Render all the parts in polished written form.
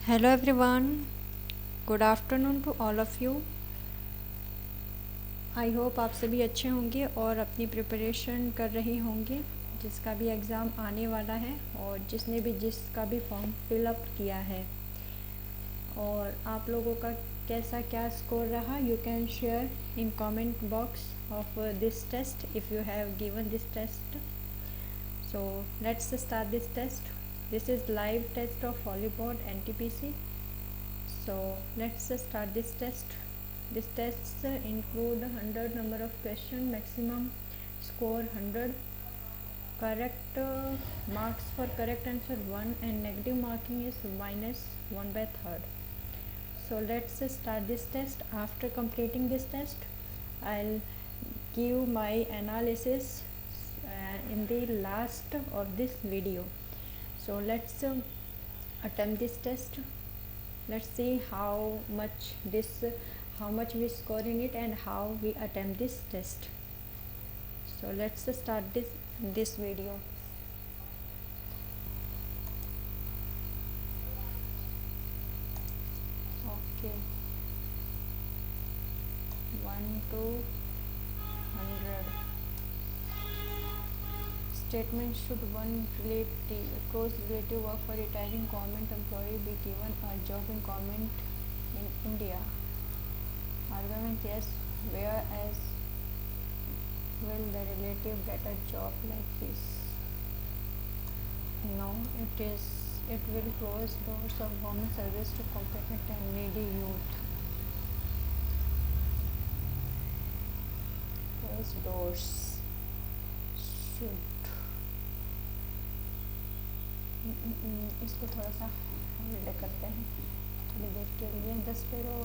Hello everyone, good afternoon to all of you. I hope आप सभी अच्छे होंगे और अपनी प्रिपरेशन कर रहे होंगे जिसका भी एग्ज़ाम आने वाला है और जिसने भी जिसका भी फॉर्म फिलअप किया है। और आप लोगों का कैसा क्या स्कोर रहा, you can share in comment box of this test if you have given this test. So let's start this test. This is live test of Hollywood NTPC. So let's start this test. This tests include 100 number of question, maximum score 100, correct marks for correct answer 1 and negative marking is minus 1 by third. So let's start this test. After completing this test, I'll give my analysis in the last of this video. So let's attempt this test. Let's see how much we score in it and how we attempt this test. So let's start this video. Okay, 1 to 100. Statement: should one close relative of a retiring government employee be given a job in government in India? Argument: yes. Whereas will the relative get a job like this? No, it will close doors of government service to competent and needy youth. Close doors. Should इसको थोड़ा सा hold करते हैं थोड़ी देर के लिए. The speed of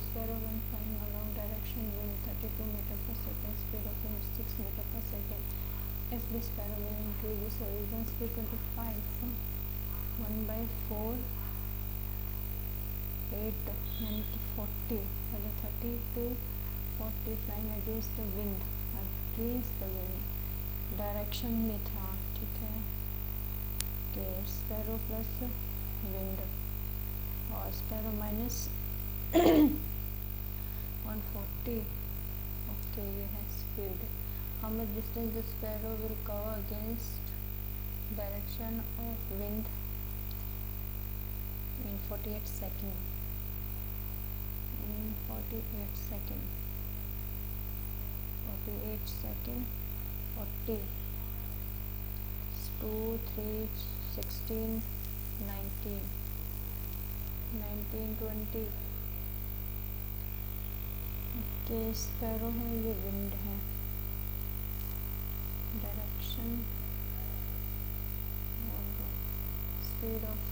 sparrow when flying along direction wind 32 meter per second, speed of wind 6 meter per second. If the sparrow will increase its original speed 25 1 by 4 8 यानी कि 40 पहले 30 to 40 flying against the wind direction में था. ठीक है, कि sparrow plus wind और sparrow minus 140. Okay, ये है speed. How much distance the sparrow will cover against direction of wind in 48 seconds. In 48 seconds. 48 seconds. 40 2 3 16 19 19 20. Okay, sparrow है, ये विंड है. डायरेक्शन और speed of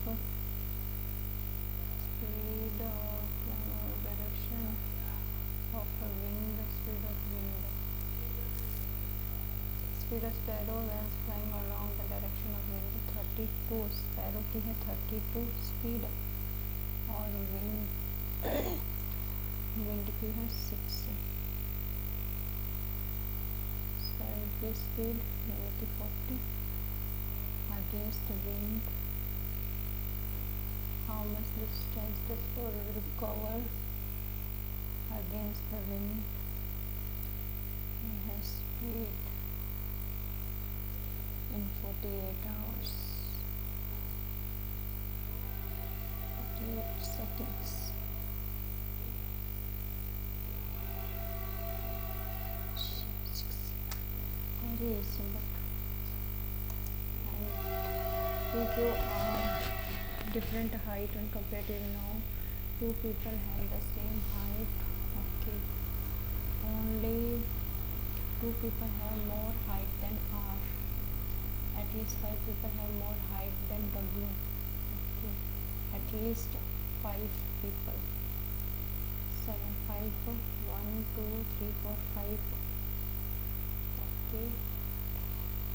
direction of wind. Speed of sparrow when flying along the direction of wind 32. Sparrow की है 32 speed और wind की है 6. Sparrow की स्पीड यानी कि 40 against wind. How much distance the sparrow will cover against the wind. है speed in 48 hours 48 seconds. Very easy, but if you are different height when compared to now, two people have the same height. Okay, only two people have more height than R. At least 5 people have more height than W. Okay, at least 5 people. 7 5 1 2 3 4 5. Okay,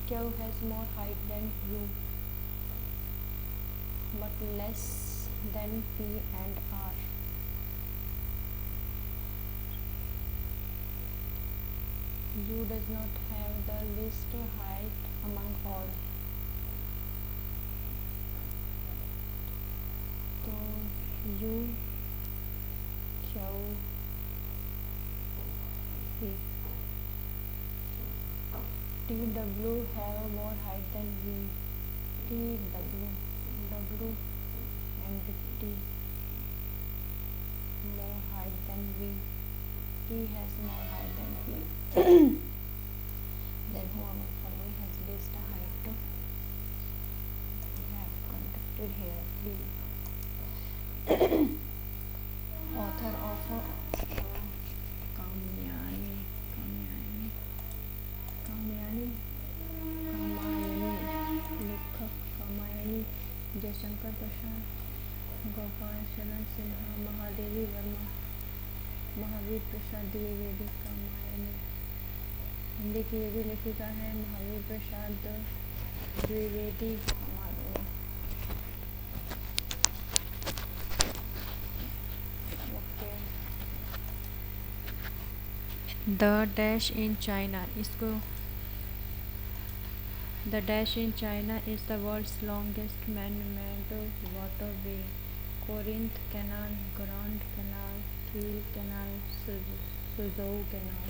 Q has more height than U but less than P and R. U does not have the least height among all. U चाओ ही T W have more height than V T W W and T more height than V. T has more height than V. Then whoever following has least height we have conducted here. Author of Kamayani Kamayani Kamayani Kamayani लेखक कामायनी जयशंकर प्रसाद गोपाल शरण सिन्हा महादेवी वर्मा महावीर प्रसाद द्विवेदी कामायनी। हिंदी की ये भी लेखिका है Mahavir Prasad Dwivedi Kamayani. The dash in China इसको the dash in China is the world's longest man made waterway. Corinth canal grand canal Kiel canal Suzhou canal.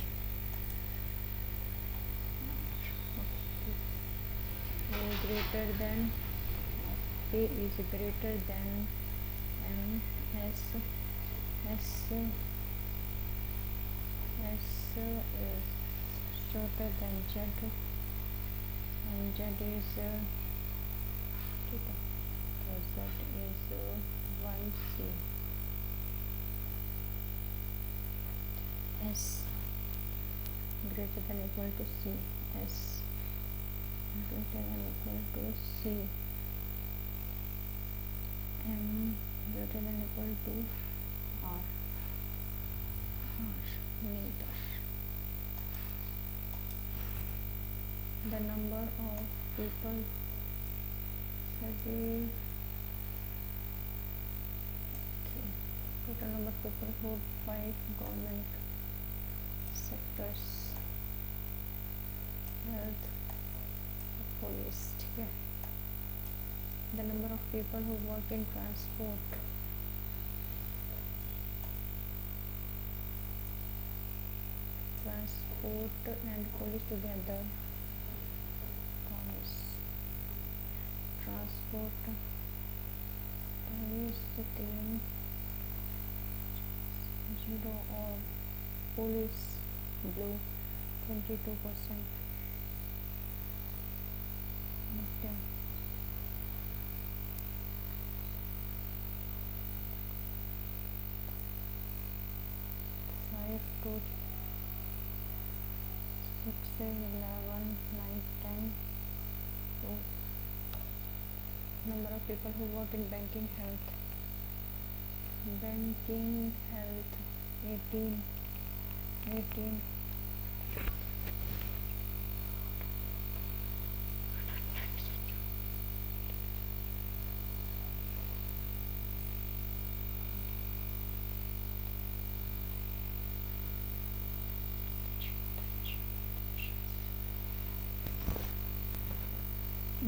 A greater than A is greater than M S S S is shorter than Z and Z is Z is 1C। S greater than equal to C S greater than equal to C M greater than equal to R neither। The number of people total number of people who 5 government sectors health police। ठीक है। The number of people who work in transport and police together police transport police 3 0 और police blue 22%। okay। 5 to 6 11 9 10 2 number of people who work in banking health 18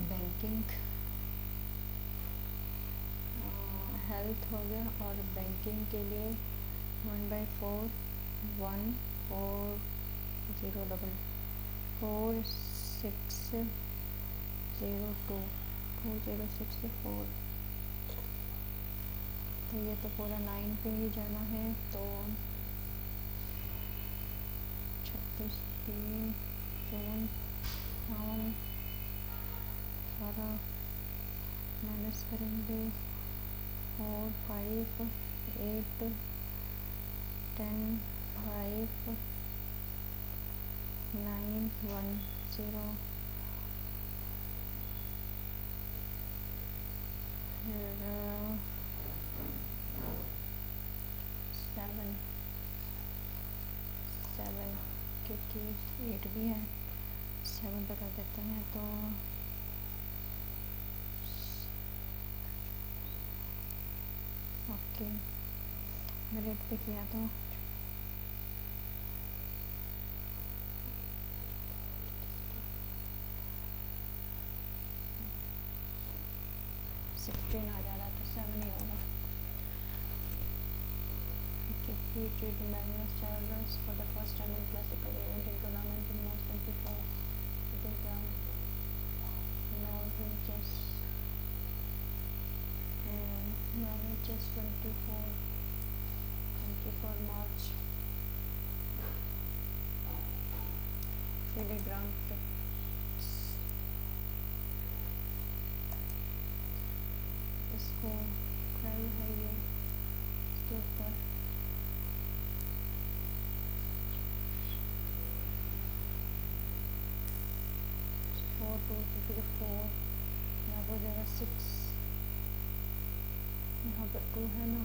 banking health हो गया और banking के लिए 1/4 1 4 0 4 6 0 2 2 0 6 4। तो ये तो पूरा 9 पे ही जाना है तो 36 3 7 58 सारा माइनस करेंगे 4 5 8 10 5 9 1 0 फिर 7 क्योंकि 8 भी है 7 पे कर देते हैं तो ओके रेट पे किया तो 16 आ जा रहा तो 7 ही होगा। He treated Magnus Chalmers for the first time in classical event in tournament in March 24. The Norway chess. Norway chess 24 March. FIDE Grand Prix. इसको 12 है ये, इसके ऊपर फोर टू फिर 4, यहाँ पर जरा 6, यहाँ पर 2 है ना,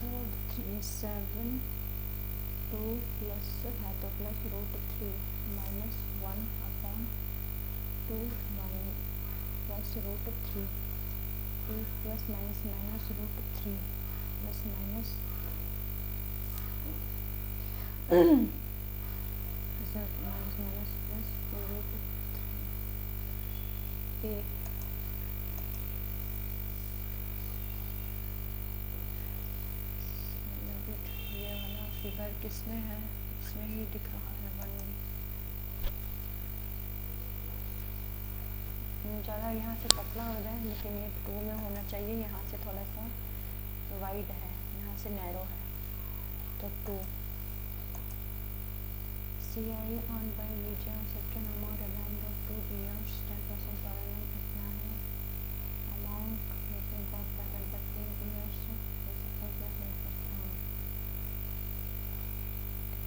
और 3 7 2 प्लस है तो plus √3 minus 1 upon 2 plus √3 plus minus minus √3 plus minus minus minus plus √3 ये वाला फिगर किसमें है, इसमें ही दिख रहा है 1 में। ज़्यादा यहाँ से पतला हो जाए, लेकिन ये 2 में होना चाहिए, यहाँ से थोड़ा सा वाइड है, यहाँ से नैरो है, तो 2 CIE on by Vijay second amount around of 2 years 10% पर annum कितना है, amount got back at the 2 years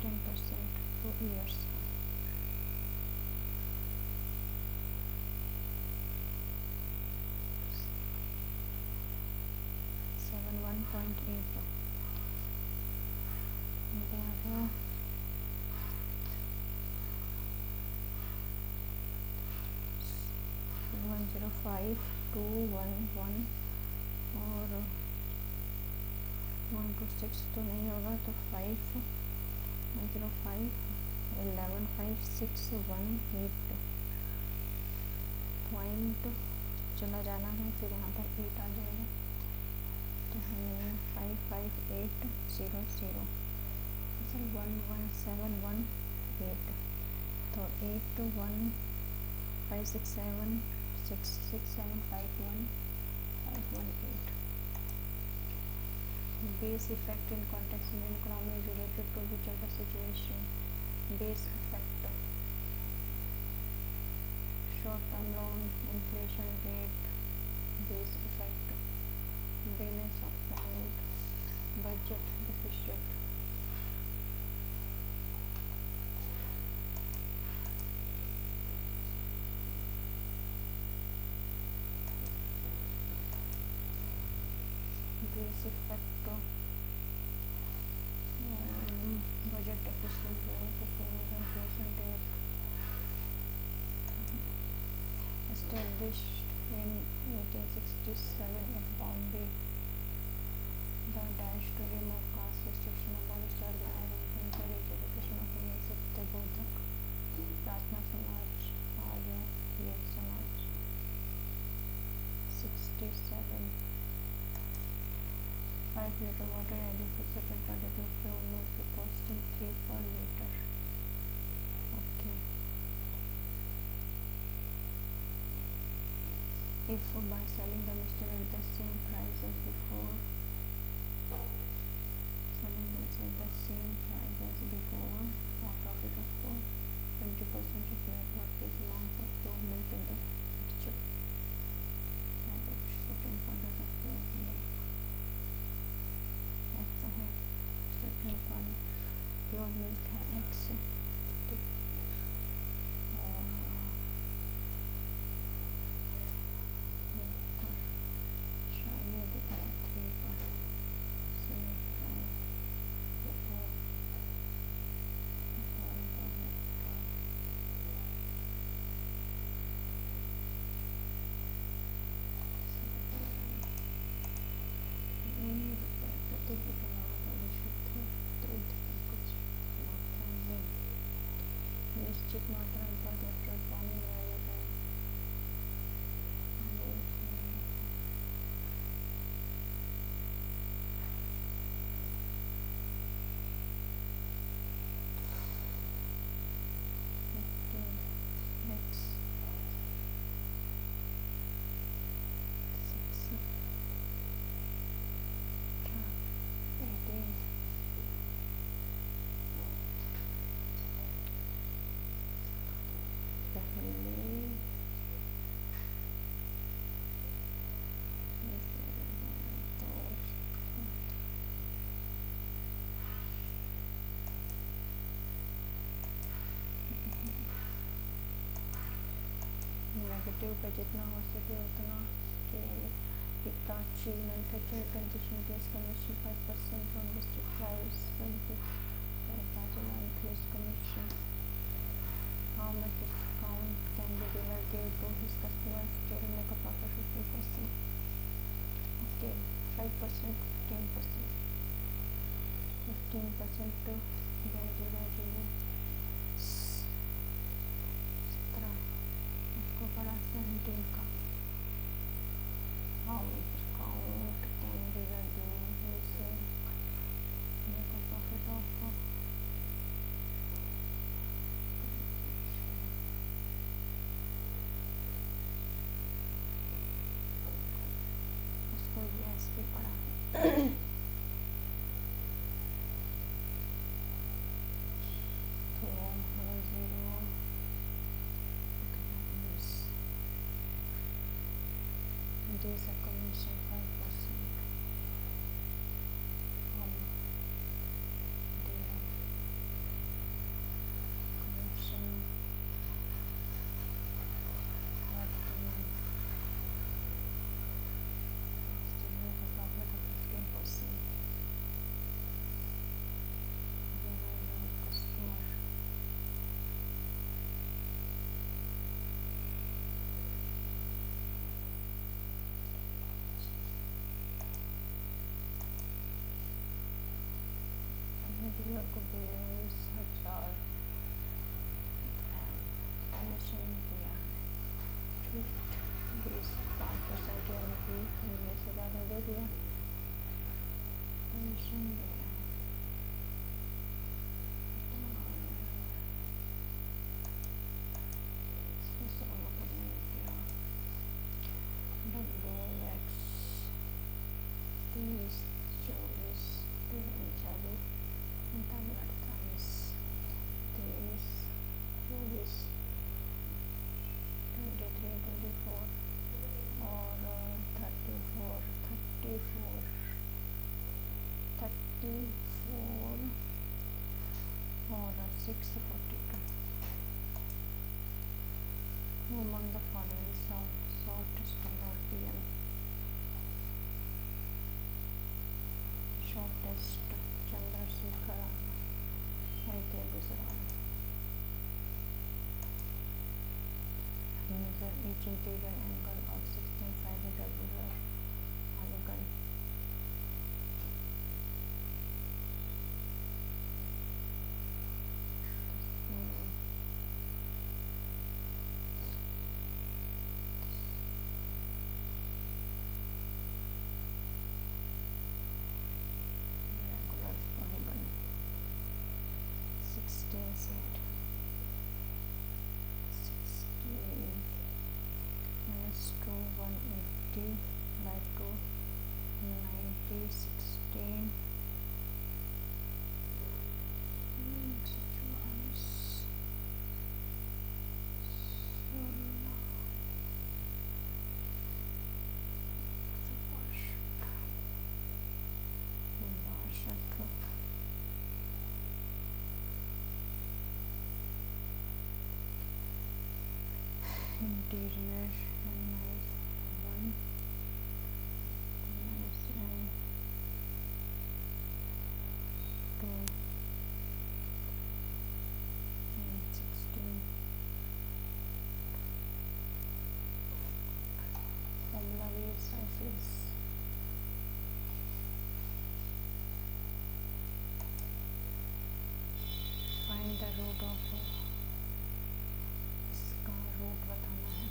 10% 2 years 1.8 105 211 और 126 तो नहीं होगा, तो 5 105 11 5 6 1 8 पॉइंट चला जाना है, फिर यहाँ पर 8 आ जाएगा, तो हमें 55800 सर 11718, तो 8 1 5 6 7 6 6 7 5 1 5 1 8. Base effect in context in economy is related to which of the situation? Base effect, short-term loan, inflation rate, base effect, balance of pound, budget deficit. Base effect, budget deficit, inflation rate. Established in 1867 at Bombay, the dash to remove caste restriction abolished and encourage education of women सिद्ध बोधक प्रार्थना समाज आर्य योग समाज 67 5 liter water ready for certain quantity of pure milk costing 3 per liter. Okay. If by selling the mixture at the same price as before, selling this at the same price as before, a profit of 20% of net worth is amount of pure milk in the mixture. Certain quantity of pure milk. ऐसा है, certain quantity pure milk है X, निश्चित मात्रा अनुपात electron पानी में आ जाता है। नेगेटिव पे जितना हो सके उतना कि Hitachi manufacturer condition gas commission 5% from district price benefit Tajima increased commission. How much discount can the dealer give to his customers during makeup offer 50%? Okay, 5%, 15%. 15% to 000 17 उसको पड़ा 17 का. How much discount can dealer give his makeup profit offer? उसको yes भी पड़ा. तो 0 There's a commission 5%. Their commission what still make a profit of 15%. Customer. Dealer को 20,000 commission दिया. छूट 5% यानी कि 19,000 दे दिया. commission दिया. WX 30, 24, 40, 48, 30, 24, 23, 24 और 34, 34 और 642. Among the following shortest color PM. Shortest Chandrasekhar ITI Gujarat. Measure each interior angle of 16 regular polygon. Regular polygon 16 cent. 16 minus 2 180 by 2 90 16 interior minus 1 minus 2 and 16. Formula waves surface. Find the root of इसका root बताना है.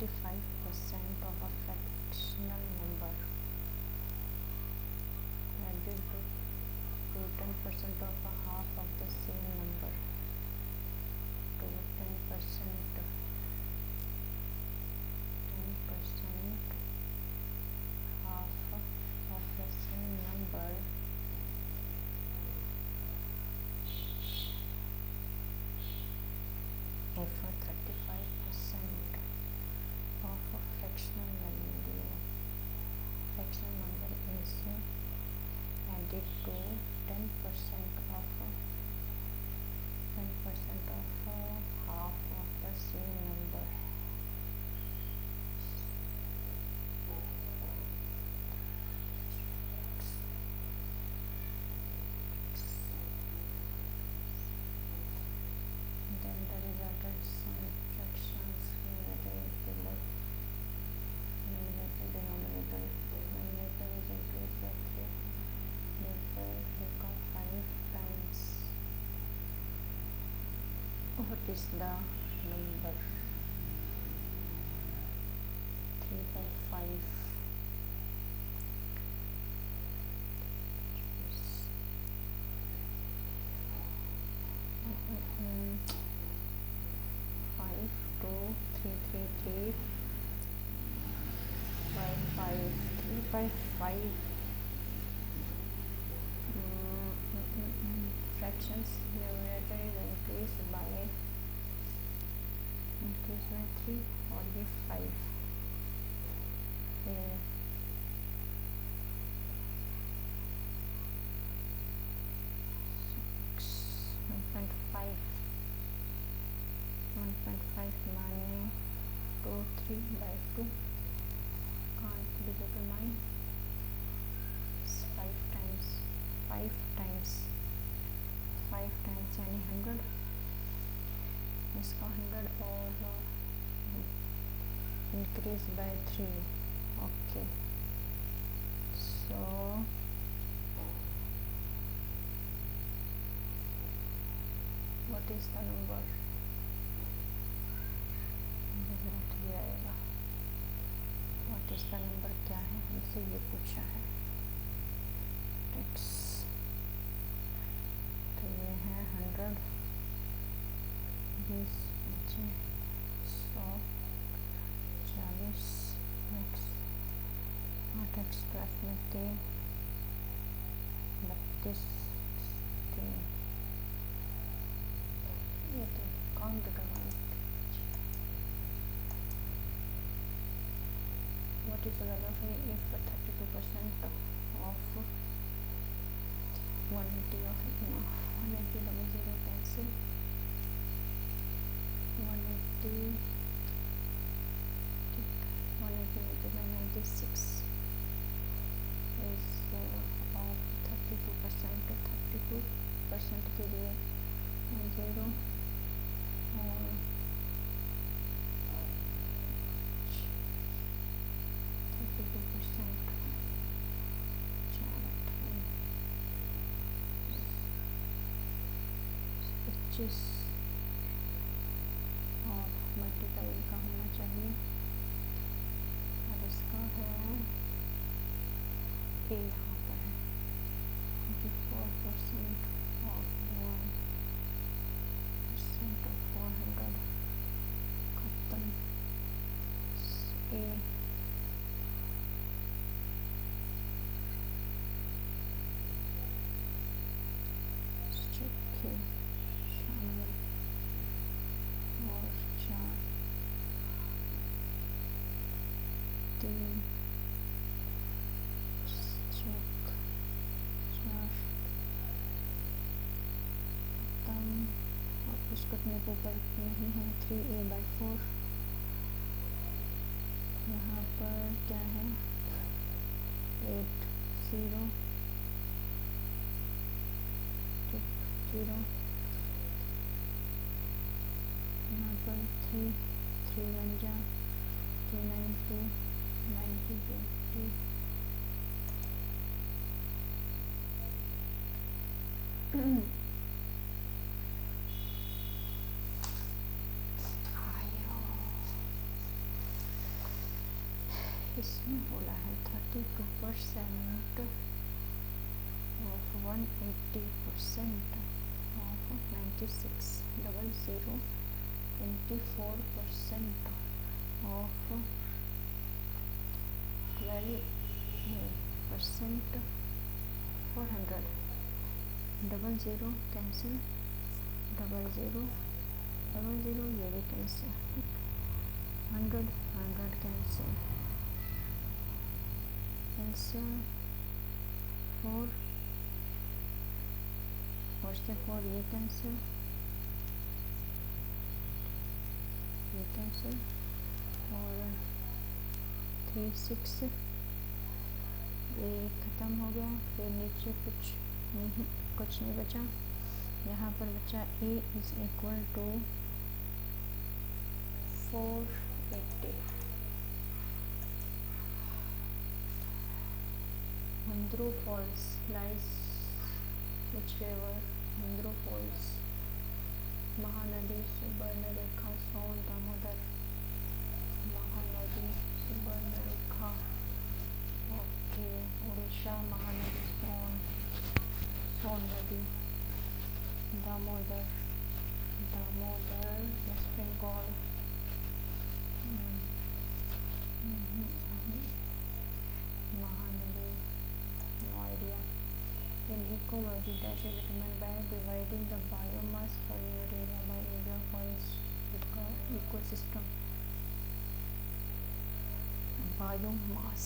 35% of a fractional number added to 10% of a half of the same number to 10% half of the same number over 35% of a fractional value. Fractional number is added to 10% of half of the same number. Then the resultant fractions denominator is increased by 3. Therefore, become 5 times. What is the number? 3 by 5. 5 2 3 3 3 by 5. 3 by 5. Fractions numerator is increased by 3 और ये 5 है. 1.5 माने 2 3 by 2 can't be determined. 5 times यानी 100. इसका 100 और increase by 3. Okay, so what is the number? ये आएगा. What is the number क्या है, हमसे ये पूछा है. X तो ये है 100, 20 100 40 x 8x प्लस में 3 32 3. ये तो काउंट करवाना. What is the value if 32% of 180 of 180 double zero cancel. 180 multiplied by 96 is of 32%. तो 32% के लिए 0 और 32% 25 और मल्टीप्लाई का होना चाहिए और इसका है ए यहाँ पर है 24% ऑफ 1% ऑफ 400 खत्म. ए और 4 3 चेक 4 खत्म. और कुछ कटने के ऊपर नहीं है. 3a/4 यहाँ पर क्या है 8 0 0 यहाँ पर 3 1 जा 3 9 2 90 20. इसमें बोला है 32% ऑफ 180% ऑफ 9600 24% ऑफ 12% 400 00 कैंसिल 00 00 ये भी कैंसिल 100 कैंसिल कैंसिल 4 और से 4 ये कैंसिल और 3 6 ये ख़त्म हो गया। फिर नीचे कुछ नहीं बचा। यहाँ पर बचा A is equal to 480। Hundru Falls lies which river? Hundru Falls, Mahanadi, Subarnarekha, Son, Damodar, Mahanadi, Subarnarekha, okay, Orissa, Mahanadi, Son नदी, Damodar, West Bengal, Mahanadi, no idea. In ecology, dash is determined by dividing the biomass per unit area by area of forest ecosystem. Biomass,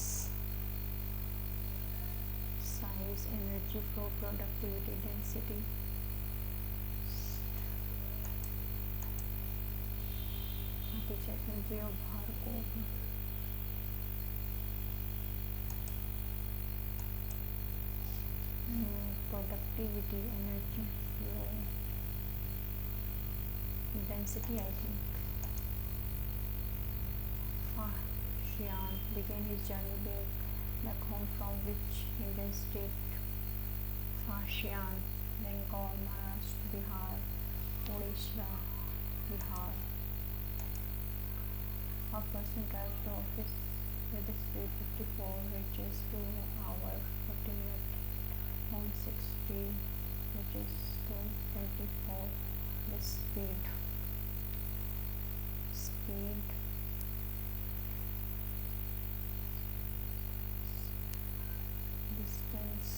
size, energy flow, productivity, density. energy of भार को productivity, energy flow, density, I think. Xian began his journey back home from which Indian state? Xian, Bengal, Maharashtra, Bihar, Odisha, Bihar. A person drives to office with the speed 54, reaches 2 hours 40 minutes, home 60, reaches to 24. The speed distance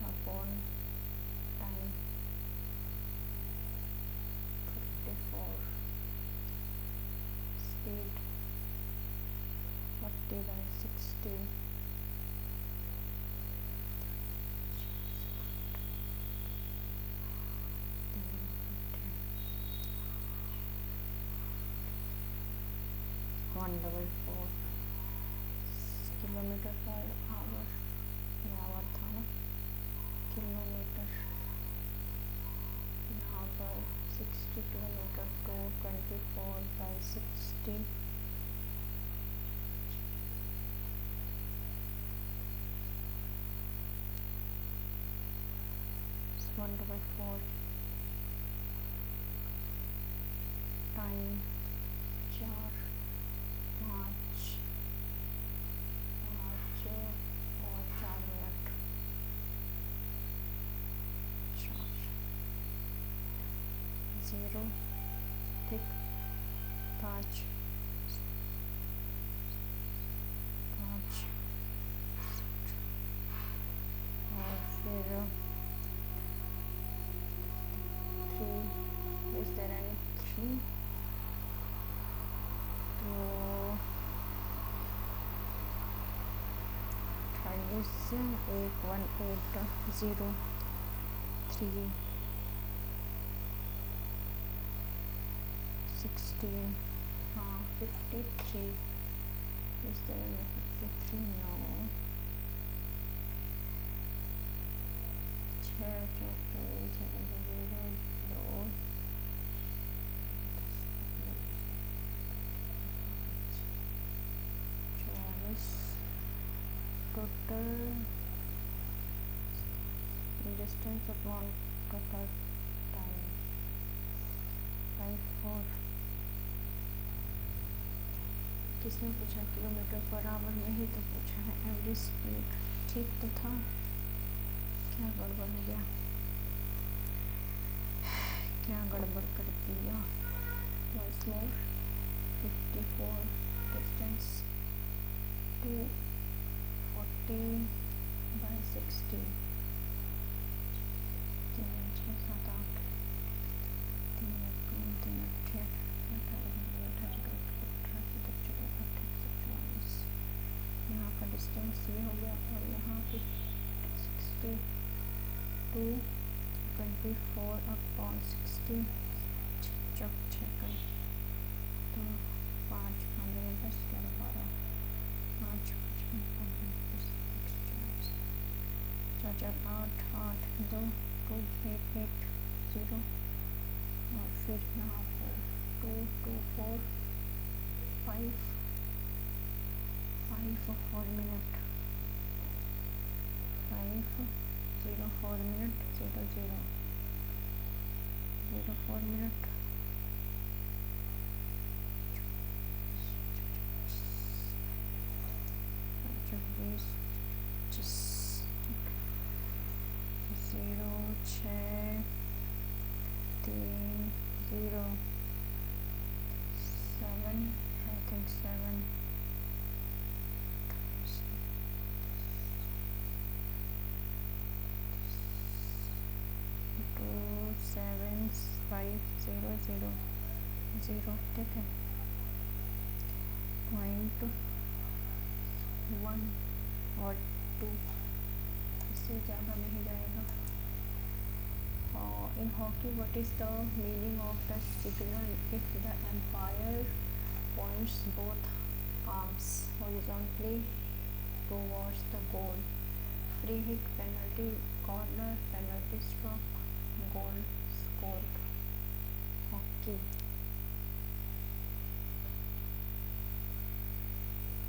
upon time 54, speed 40 by 60, one double 4 kilometre per hour था ना, kilometre, यहाँ पर 62 metre to 24 by 60, 144 time 4 5 और 4 minute 0 ठीक 5 और फिर 3, is there any 3? तो is 11803 16 53. Is there any 53? No. 6 total distance upon total time 54 किसने पूछा? किलोमीटर पर आवर में ही तो पूछा है, एवरेज स्पीड ठीक तो था, क्या गड़बड़ हो गया, क्या गड़बड़ कर दिया? वंस मोर 54 डिस्टेंस 240/60 3 6 7 8 यहाँ का डिस्टेंस ये हो गया और यहाँ पे 62/24 चौक 6 तो 5 5 10 11 12 5 4 8 8 2 2 8 8 0 और फिर यहाँ पर 2 2 4 5 4 minute 5 0 4 minute 0 0 0 4 minute 24 0 6 3 0 7 I think 7 2 7 5 0 0 0 ठीक है, .1 और 2 इससे ज़्यादा नहीं जाएगा। In hockey, what is the meaning of the signal if the umpire points both arms horizontally towards the goal? Free hit, penalty, corner, penalty stroke, goal scored. Hockey.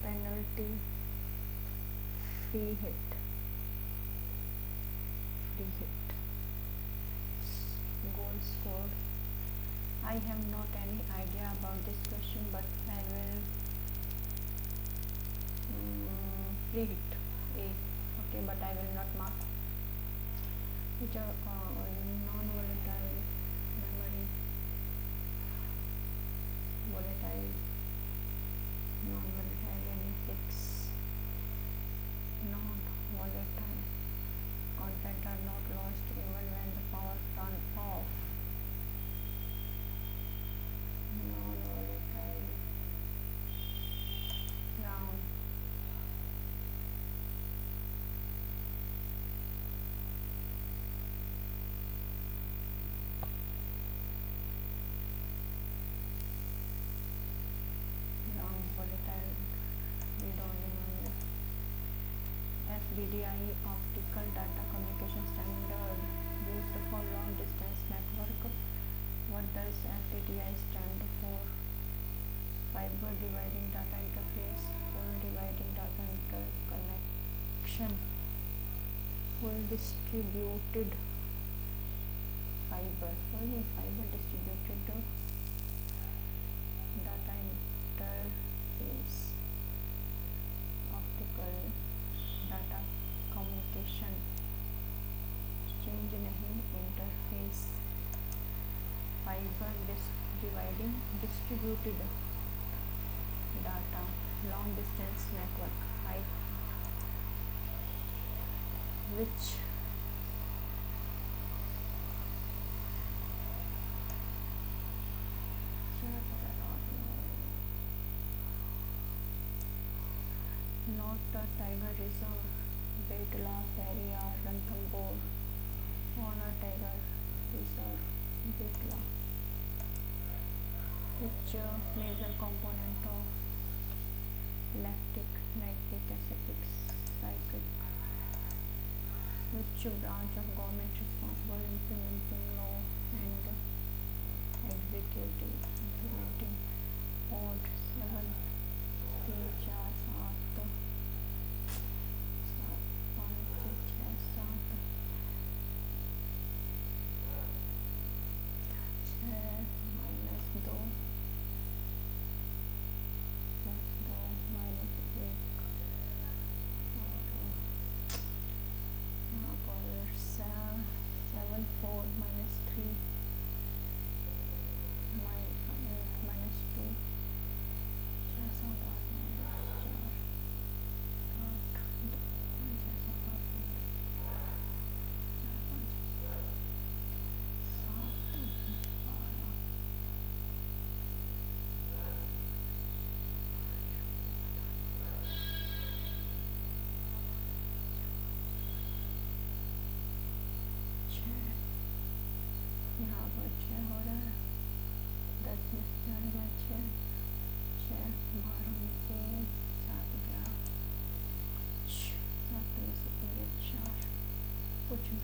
Penalty, free hit, goal scored. I have not any idea about this question, but I will free hit A. Okay, but I will not mark. Which are non-volatile memory, volatile, non-volatile, and fix, non-volatile. Content are not lost even when the power turn off. Non-volatile, round. Non-volatile, read only manual. FDDI, optical data communication standard, used for long distance network. What does FDDI stand for? Fiber dividing data interface, full dividing data interconnection, full distributed fiber, only fiber distributed data interface, optical data communication, change नहीं, interface, fiber dividing distributed data, long distance network, which not the Tiger Reserve, Betla, Periyar, Ranthambore, Honor Tiger Reserve, Betla. Which major component of lactic, nitric, acidic, cyclic? Which branch of government responsible implementing law and executive implementing Code 7 3 4 7 5 6 7 -2 +2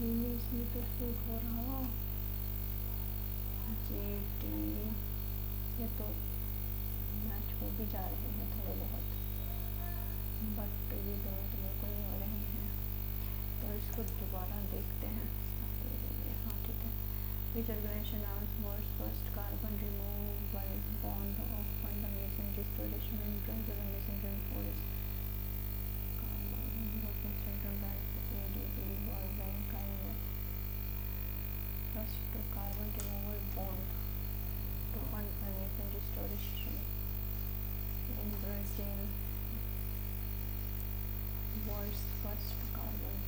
image में तो shoot हो रहा हो GT, ये तो match हो भी जा रहे हैं थोड़े बहुत, बट ये दोनों तो बिल्कुल नहीं हो रहे हैं। तो इसको दोबारा देखते हैं। हाँ ठीक है। Which organization announced world's first carbon removal bond of fund on Mason restoration and principal Mason rainforest? Carbon European Central Bank ADB World Bank IMF first to carbon removal bond to fund on Mason restoration in Brazil. World's first carbon,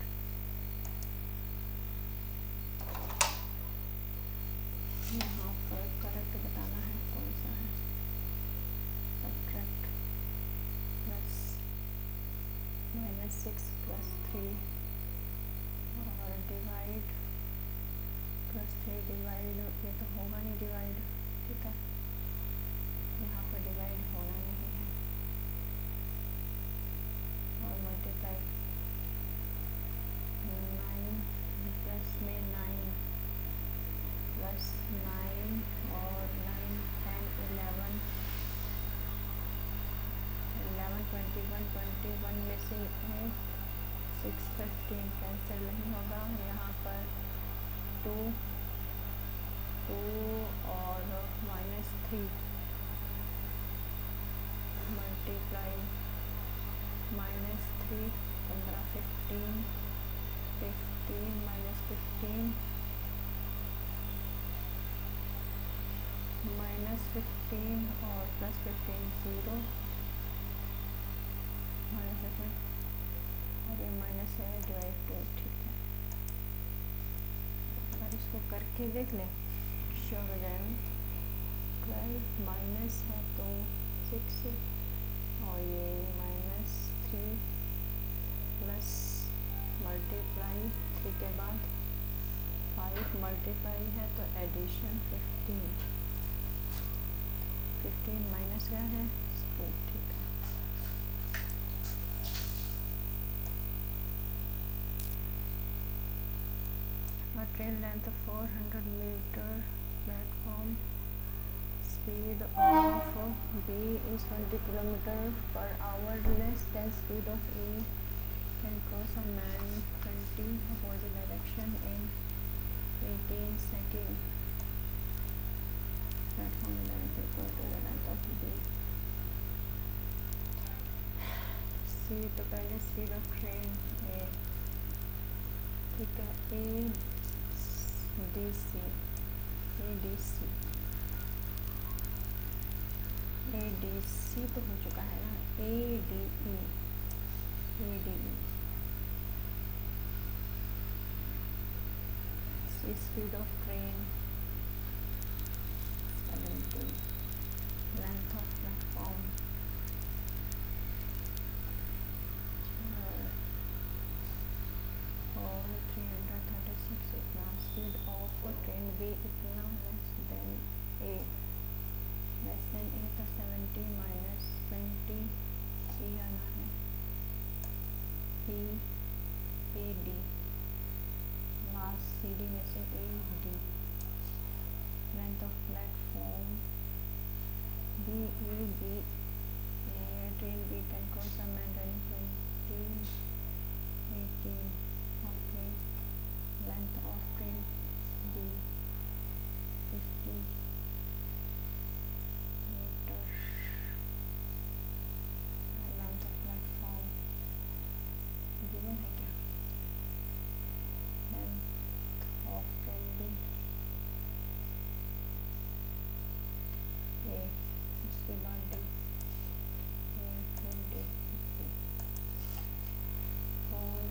यहाँ पर correct बताना है कौन सा है। Subtract plus -6 + 3 और divide +3 divide, ये तो होगा नहीं डिवाइड, ठीक है, यहाँ पर डिवाइड होना नहीं है, और मल्टीप्लाई 9 प्लस में 9 प्लस 9 और 9 10 11 21 में से 6 15 कैंसिल नहीं होगा। यहाँ पर 2 और -3 मल्टीप्लाई -3 15 15 -15 -15 और +15 0 -15 और ये माइनस है डिवाइड 2, ठीक है। अगर इसको करके देख लें श्योर हो जाएगा। 12 माइनस है तो 6 और ये -3 प्लस मल्टीप्लाई 3 के बाद 5 मल्टीप्लाई है तो एडिशन 15 माइनस क्या है 2, ठीक है। A train length of 400 meter, platform speed of B is 20 km/h, less than speed of A, can cross a man 20 opposite direction in 18 seconds. Platform length equal to the length of B. C तो पहले speed of train A, ठीक है, ADC तो हो चुका है ना, ADE speed of train 70, length of platform 336, इतना स्पीड ऑफ ट्रेन B इतना लेस देन A तो 70 -20 C आना है, AD लास्ट CD में से AD, length of platform BAB, train B can cross a man running 20 18, okay, length of train B 50 metre, length of platform given है क्या, length of train B A, उसके बाद D, A फिर D 4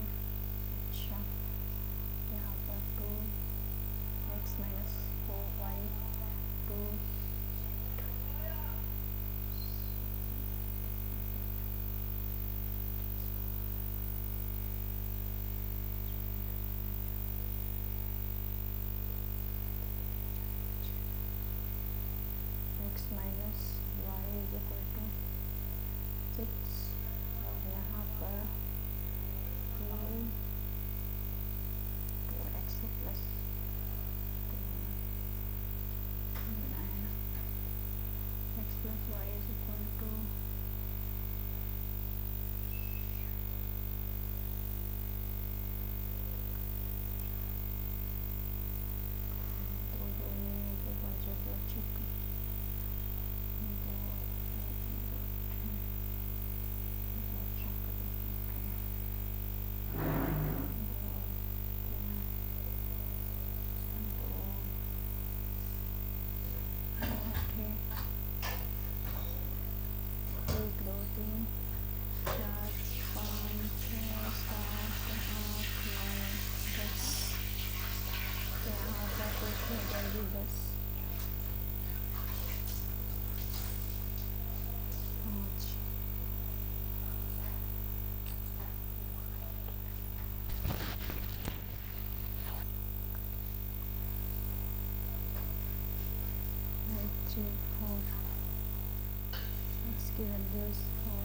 the values for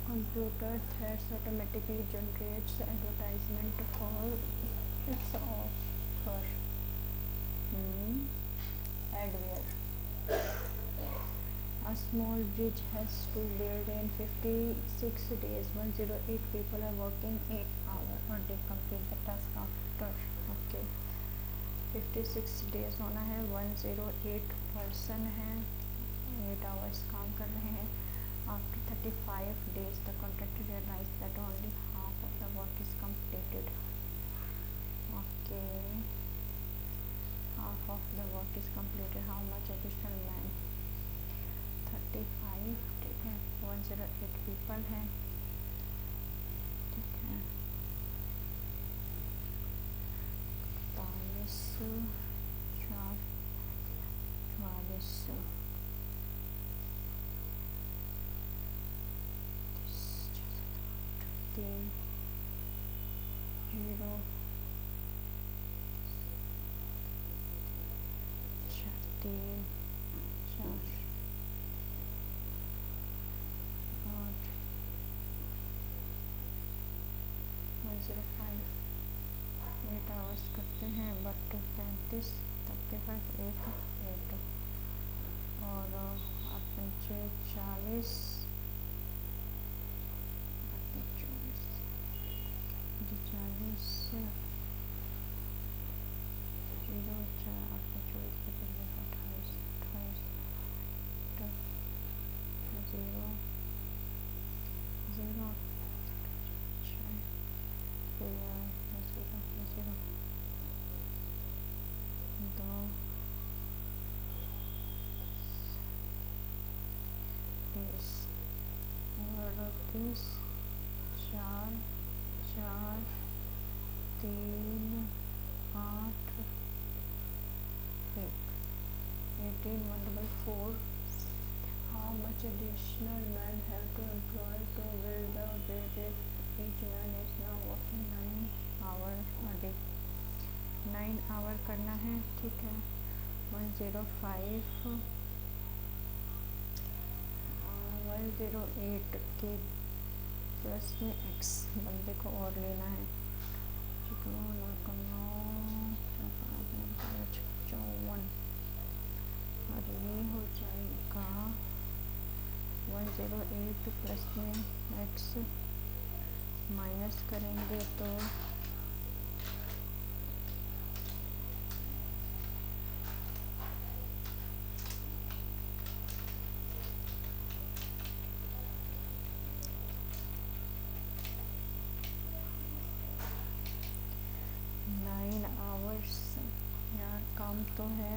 computer threads automatically generates advertisement for its offer. Adware. A small bridge has to build in 56 days. 108 people are working 8 hours until complete the task after. Okay, 56 days होना है. 108 person है, 8 hours काम कर रहे हैं. After 35 days, the contractor realized that only half of the work is completed. Okay, half of the work is completed. How much additional man? 35. ठीक है. 108 people हैं. ठीक है. 45 4 44 3 0 3 4 8 105 8 आवर्स करते हैं. बट 35 तब के बाद 8 और आप 40 30 4 4 3 8 1 18 How much additional men have to employ to build the bridges? Each man is now working 9 hours a day. 9 hour करना है. ठीक है. 105 108 के प्लस में x बंदे को और लेना है. 54 और ये हो जाएगा 108 प्लस में x माइनस करेंगे तो 9 आवर्स. यार काम तो है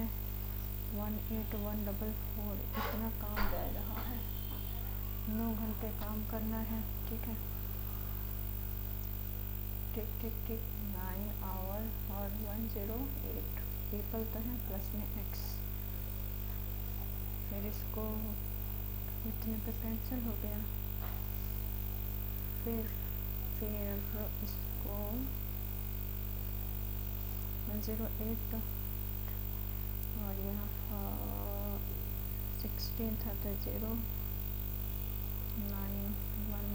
18144. इतना काम रह रहा है. 9 घंटे काम करना है. ठीक है. ठीक ठीक ठीक. 9 आवर और 108 पीपल तो हैं प्लस में x. फिर इसको इतने पे कैंसिल हो गया. फिर इसको 108 और यहाँ 16 था तो 0 9 1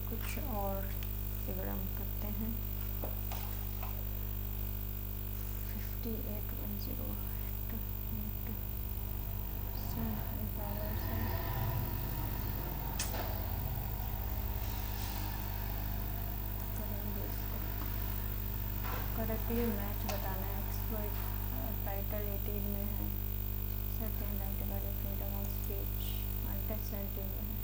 कुछ और फिगर हम करते हैं. 58 108 करेक्टली मैच बताना है. एक्सप्लॉइट टाइटल 18 में है. Certain right about freedom of speech. Text 17 में है.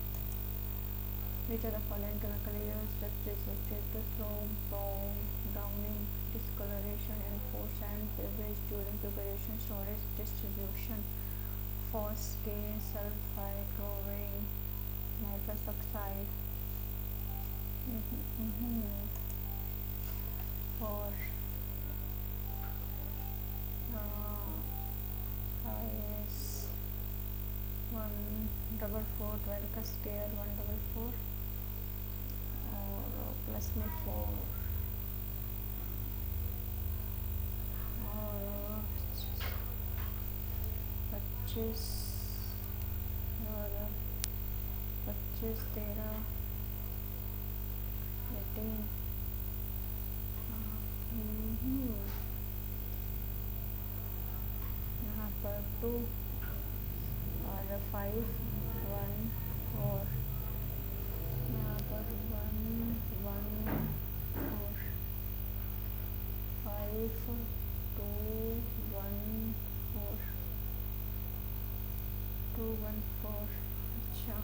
Which are the following chemical used to slow down discoloration in foods and beverage during preparation, storage, distribution, phosgene, sulfide, chlorine, nitrous oxide, और IS 144 12 का square 144 और plus में 4 और 25 और 25 13 18 यहाँ पर 2 और 5 1 और यहाँ पर 1 1 और 5 2 1 4 2 1 4। अच्छा,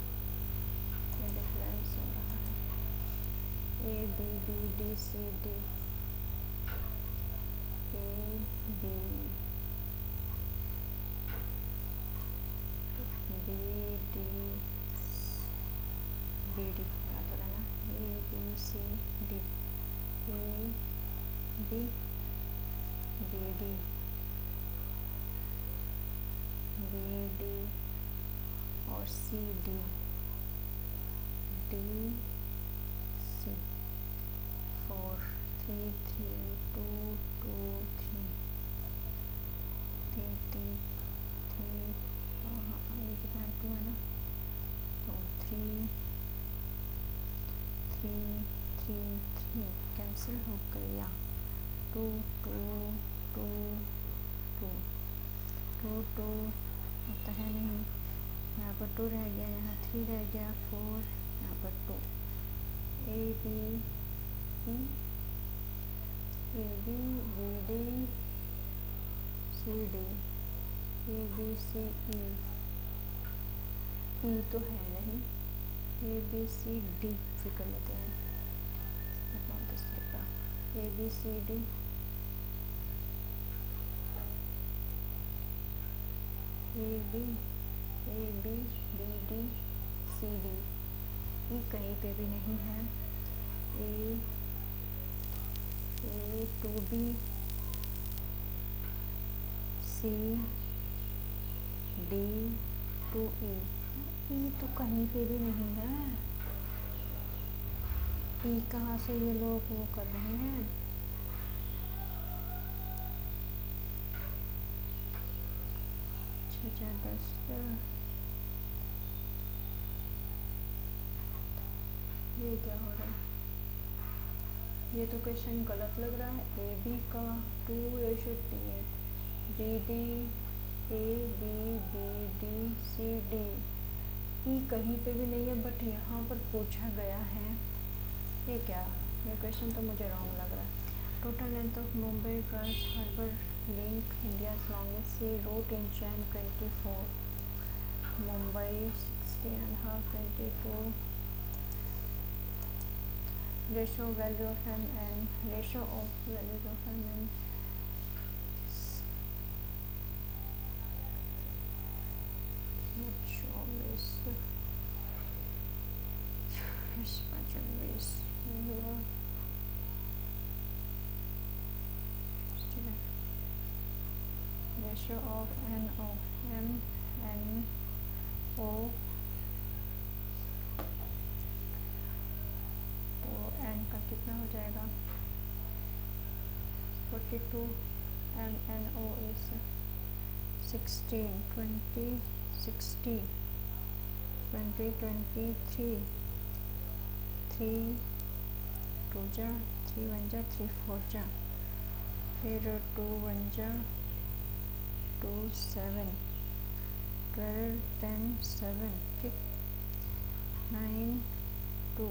ये डिफरेंस हो रहा है। A B B D C D A B B D B D याद हो रहा है ना, A B C D A B B D B D और C D D C 4 3 3 2 2 3 3 3 3 ये कितना 2 है ना, तो 3 3 3 3 कैंसिल हो गया। 2 2 2 2 2 2 होता है नहीं, यहाँ पर 2 रह गया, यहाँ 3 रह गया, 4 यहाँ पर 2। A B E A B B D C D A B C E E तो है नहीं, A B C D फिर कर लेते हैं। A B C D A B B D C D E कहीं पे भी नहीं है। A 2B C D 2E E तो कहीं पे भी नहीं है। E कहाँ से ये लोग वो कर रहे हैं? अच्छा 10 ये क्या हो रहा है? ये तो क्वेश्चन गलत लग रहा है। ए बी का 2:3 G D A B B D C D E कहीं पे भी नहीं है, बट यहाँ पर पूछा गया है। ये क्या, ये क्वेश्चन तो मुझे रॉन्ग लग रहा है। Total length of Mumbai trans harbour link India's longest sea route in chain 24 Mumbai 16.5 22 ratio value of m and ratio of values of m and ratio of n of m n o तो n का कितना हो जाएगा 42 m n o is 16 20 60 20 23 3 2 जा 3 1 जा 3 4 जा, फिर 2 1 जा 2 7 12 10 7 फिर 9 2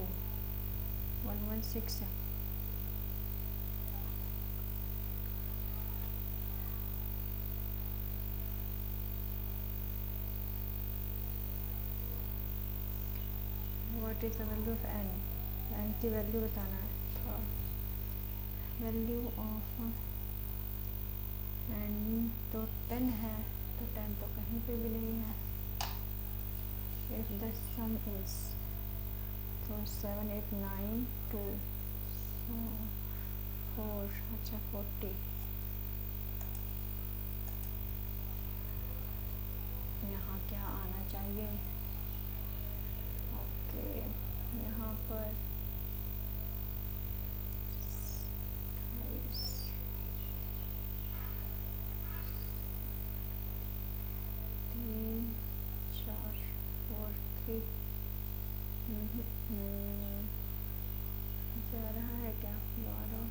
1 1 6 है। What is the value of n? n की वैल्यू बताना है। वैल्यू ऑफ एन तो 10 है, तो 10 तो कहीं पे भी नहीं है। इफ द सम इज तो 7 8 9 2 4, अच्छा 40, यहाँ क्या आना चाहिए? ओके, यहाँ पर 3 4 4 3 जा रहा है क्या? 12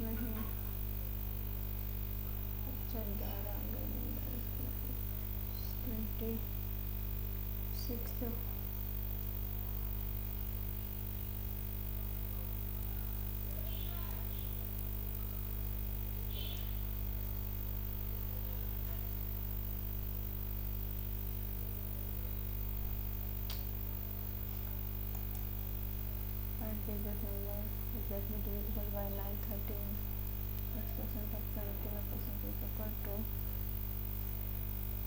नहीं, अच्छा 11 26 digit number exactly divisible by 913, x% of 21% is equal to,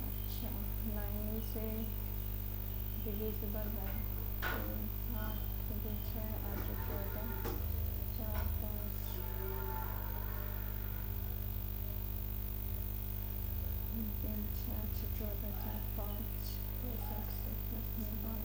अच्छा 9 से डिविजिबल है, 8 2 6 8 14 4 5 3 6 14 4 5 6 9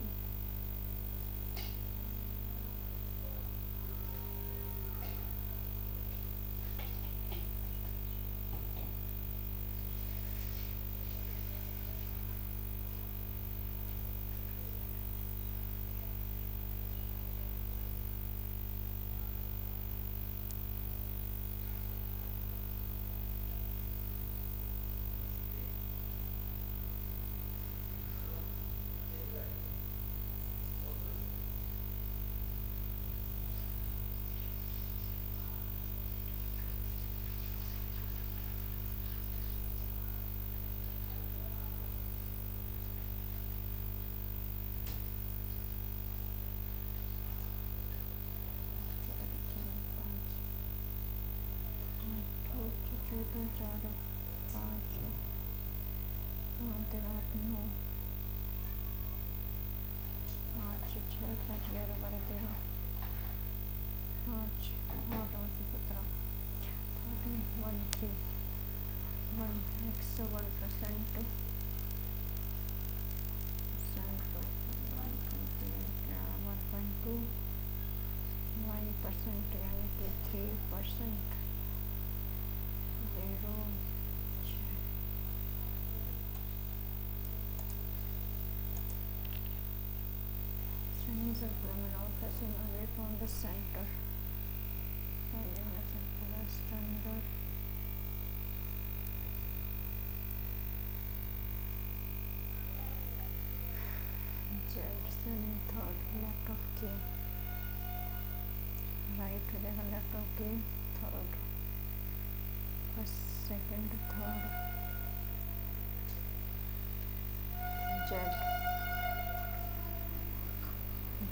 4 5 8 9 5 6 5 11 12 13 5 8 17 1 3 1 x 1% 1.2 y% यानी कि 3%, 0 Chinese are criminal facing away from the center, finding a circular standard Jackson in third, left of K, right हो जाएगा left of K, third, first second third, Z,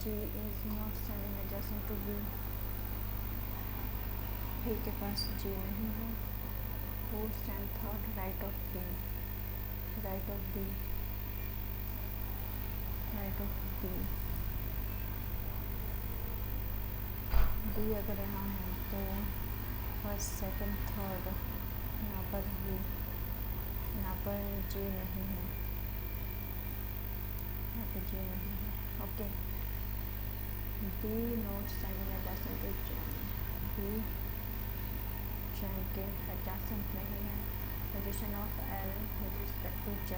G is not semi adjacent to B, B के पास G नहीं है, first and third, right of B, right of B, right of B, B अगर यहाँ है तो first second third, यहाँ पर B, यहाँ पर G नहीं है, यहाँ पर G नहीं है, okay. B not semi adjacent to chain, B chain के एडजेसेंट नहीं है, position of L with respect to Z,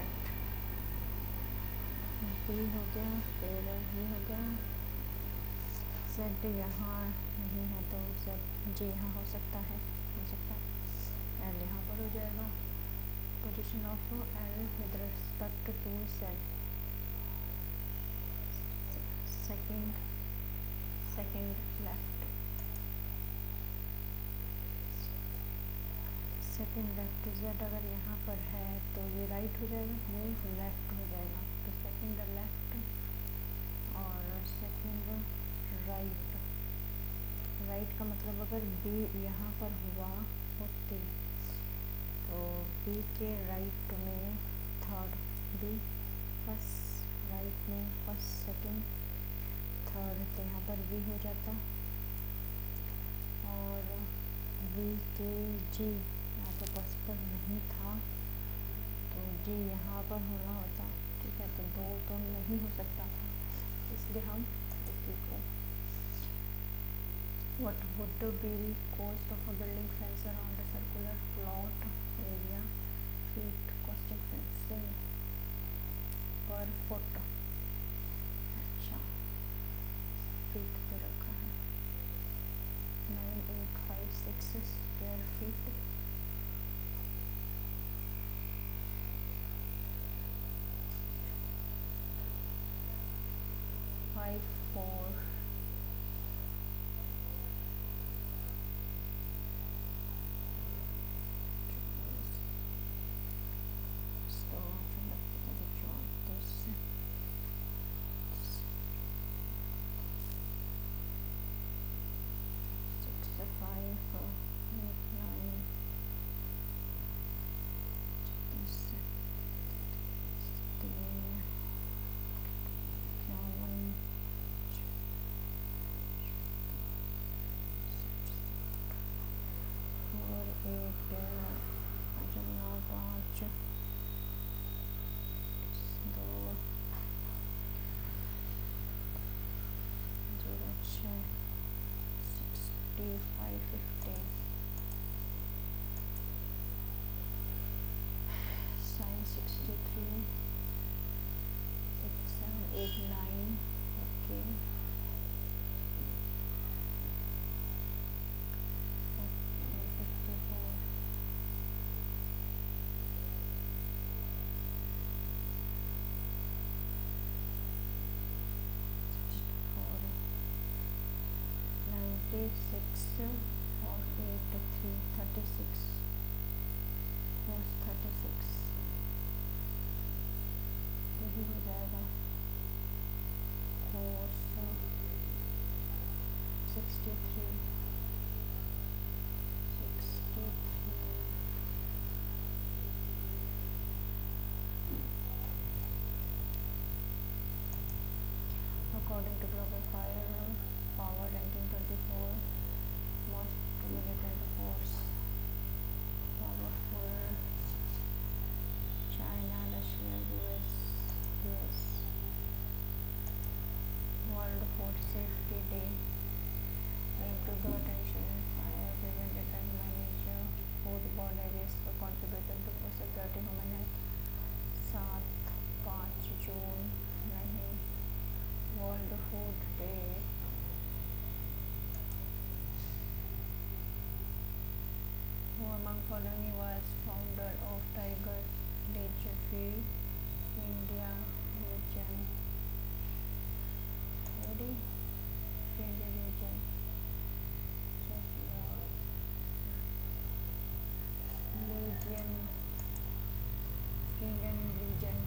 B हो गया, फिर ये हो गया, Z यहाँ नहीं है तो Z G यहाँ हो सकता है, L यहाँ पर हो जाएगा, position of L with respect to Z, second left, second left, Z अगर यहाँ पर है तो ये राइट हो जाएगा, ये लेफ्ट हो जाएगा, तो सेकंड लेफ्ट और सेकंड राइट, राइट का मतलब अगर बी यहाँ पर हुआ होती तो बी के राइट में थर्ड, बी फर्स्ट राइट में फर्स्ट सेकंड थर्ड, तो यहाँ पर बी हो जाता। और बी के जी यहाँ पर पॉसिबल नहीं था तो जी यहाँ पर होना होता। ठीक है, तो दो तो नहीं हो सकता था, इसलिए हम इसी को what would be the cost of a building fence around a circular plot area feet costing fencing per foot। अच्छा, फीट पे रखा है 9856 square feet. Five four sine 63 8789 okay. Six और 83 36 36 यही हो जाएगा। कोस 63 according to global fire power ranking 24 most militant force powerful China, Russia, US World Food Safety Day aim to draw attention fire prevented and manage foodborne risk contributing to food security human health 7-5 जून नहीं world food day. Who among following was founder of Tiger Reserve India region? Ready? India region. Legion. Indian region.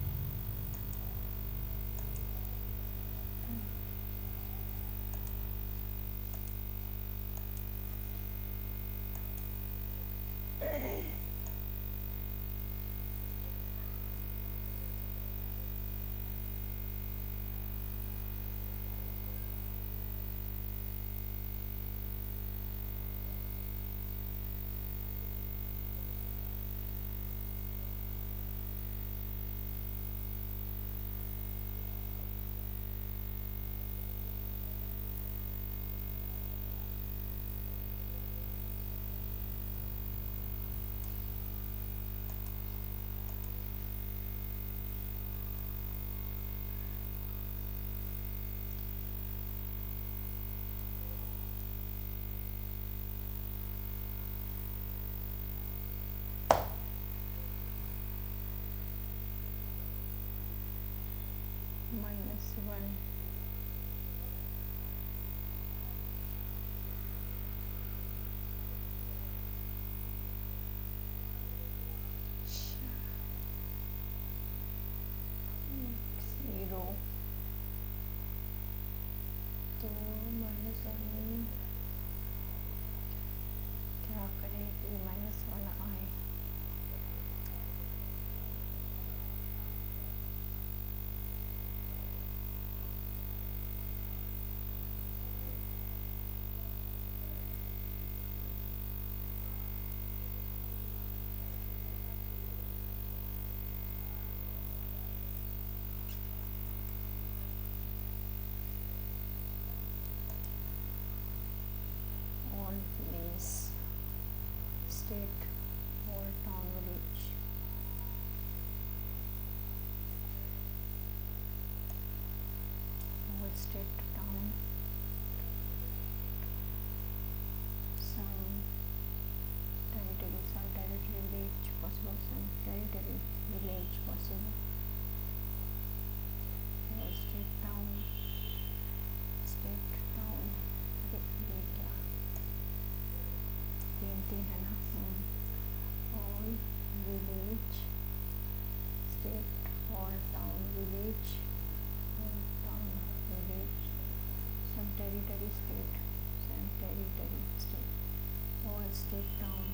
-1 0 तो -1 state or town village. Whole state town. Some territory, some territory village possible, some territory village possible. Whole state town. State town ये क्या तीन है ना। All village state और town village some territory state all state town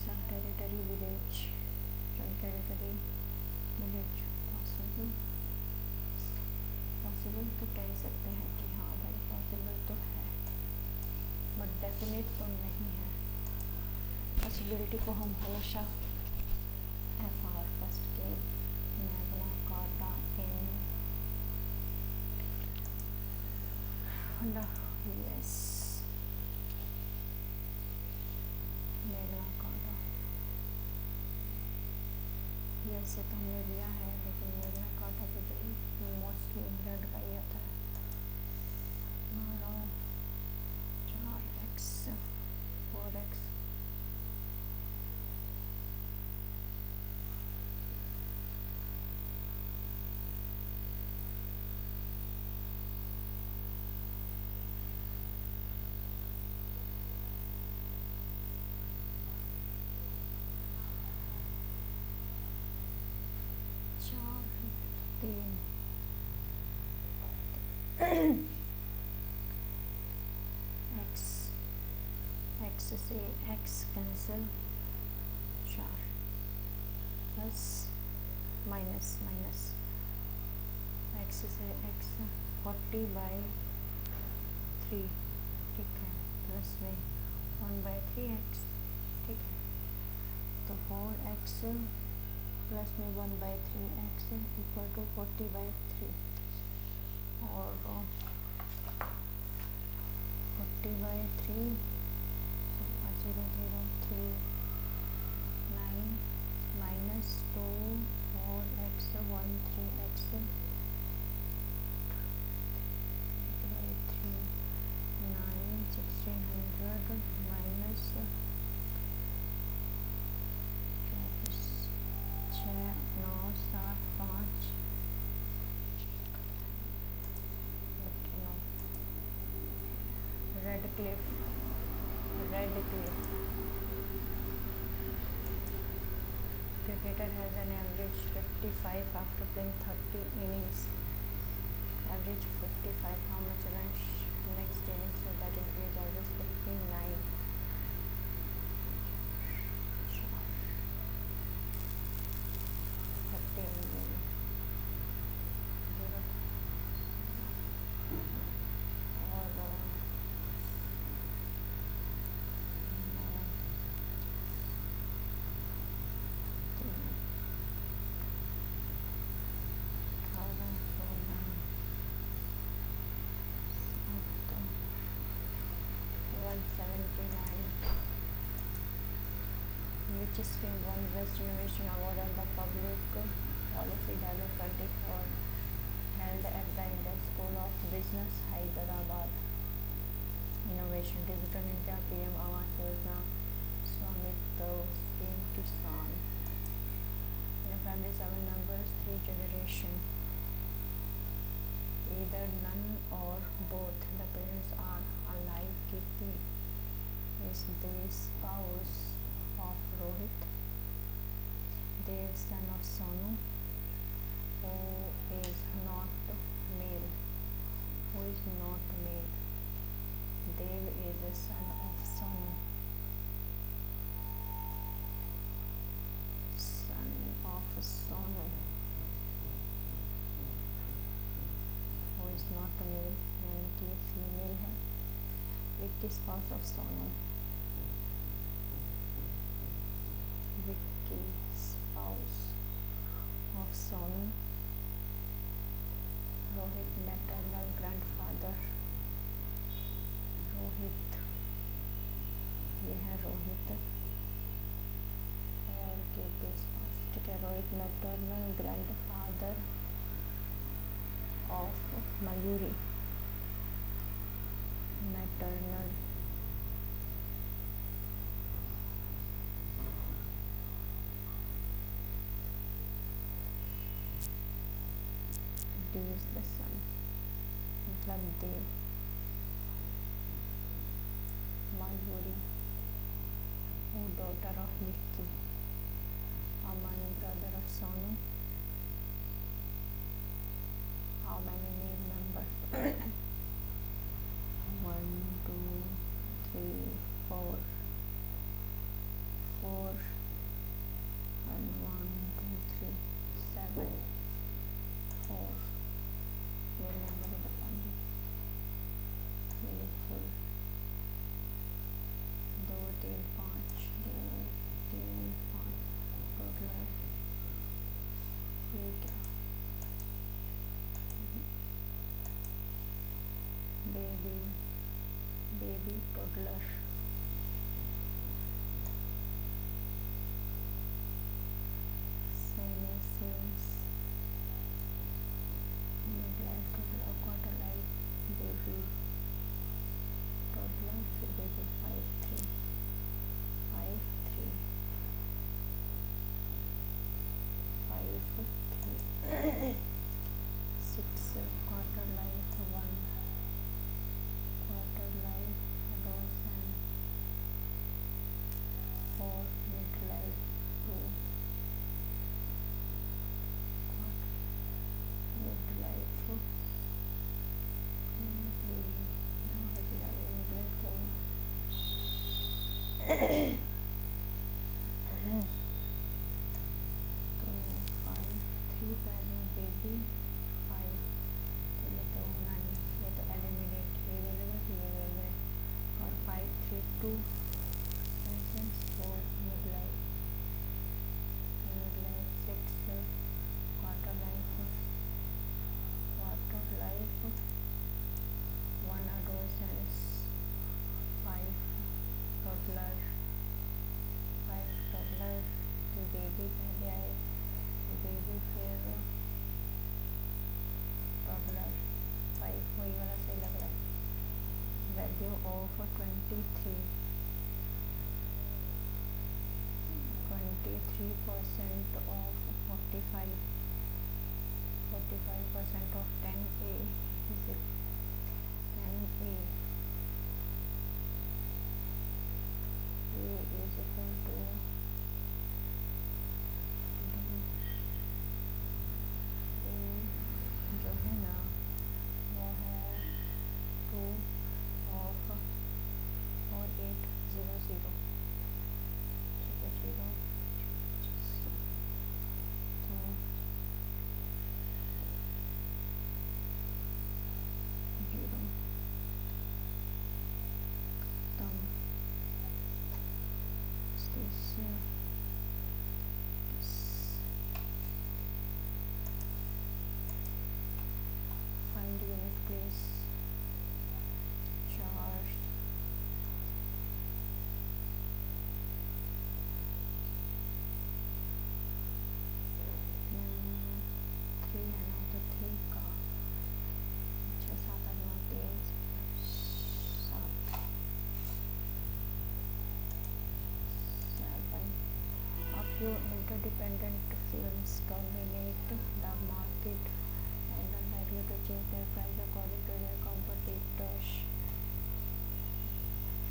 some territory village possible तो कह सकते हैं कि हाँ भाई पॉसिबल तो है, बट डेफिनेट तो नहीं है। पॉसिबिलिटी को हम हमेशा FR फर्स्ट के मैग्ना कार्टा इन US मैग्ना कार्टा US से तो हमने लिया है, लेकिन मैग्ना कार्टा तो जो मोस्टली इंग्लैंड का ही आता है। 4x 4x x से x cancel 4 plus minus x से x 40/3 ठीक है, प्लस में 1/3x ठीक है, तो 4x प्लस में 1/3x इक्वल टू 40/3 और 40/3 0.039 minus 2 4x 13x 3 9 1600 minus 6 9 7 5 Redcliffe cricketer has an average 55 after playing 30 innings. Average 55. How much runs next innings? So that increase average 59. 30 innings. Which stream won Best Innovation Award at the Public Policy Development Award held at the Indian School of Business, Hyderabad? Innovation, Digital India, PM Awas Yojana, Swamitva Scheme, Kisan. In a family 7 members, 3 generation. Either none or both the parents are alive. Kirti is the spouse of Rohit, their son of Sonu, who is not male. Dev is the son of Sonu. Who is not male, यानी कि ये female है. Vicky spouse of Sonu. Vicky spouse of Sonu. Rohit maternal grandfather. Rohit like maternal grandfather of Mayuri. Maternal. D is the son, मतलब देव. Mayuri, who daughter of Vicky. Aman, brother of Sonu. How many name members? 1, 2, 3, 4. 4 and 1, 2, 3, 7. 4. Your number in the family. Really full. 2, 3, 5. 2, 3, 5. Total ये क्या? Baby toddler. Senescence midlife toddler quarter life baby toddler फिर baby 5 3 5 3 5 3 6 quarter life 1 quarter life adolescent 4 midlife 2 midlife 3 तो 5 3 पहले baby 5 ये तो होना नहीं, ये तो एलिमिनेट, ये रेलेवेंट ये रेलेवेंट. और 5 3 2 4 midlife 6 quarter life 1 adolescence 5 toddler 5 toddler. तो बेबी पहले आए, बेबी फिर toddler 5. वही वाला सही लग रहा है. Value of 23% of 45% of 10A is 10A. A is equal to जो है ना वो है 2 ऑफ और 8 0 0 0 तो 0 तम find unit place charge 3 है ना तो 3 का 6 7 8 9 3 7 7. A few interdependent films dominate the market and are likely to change their price according to their competitors.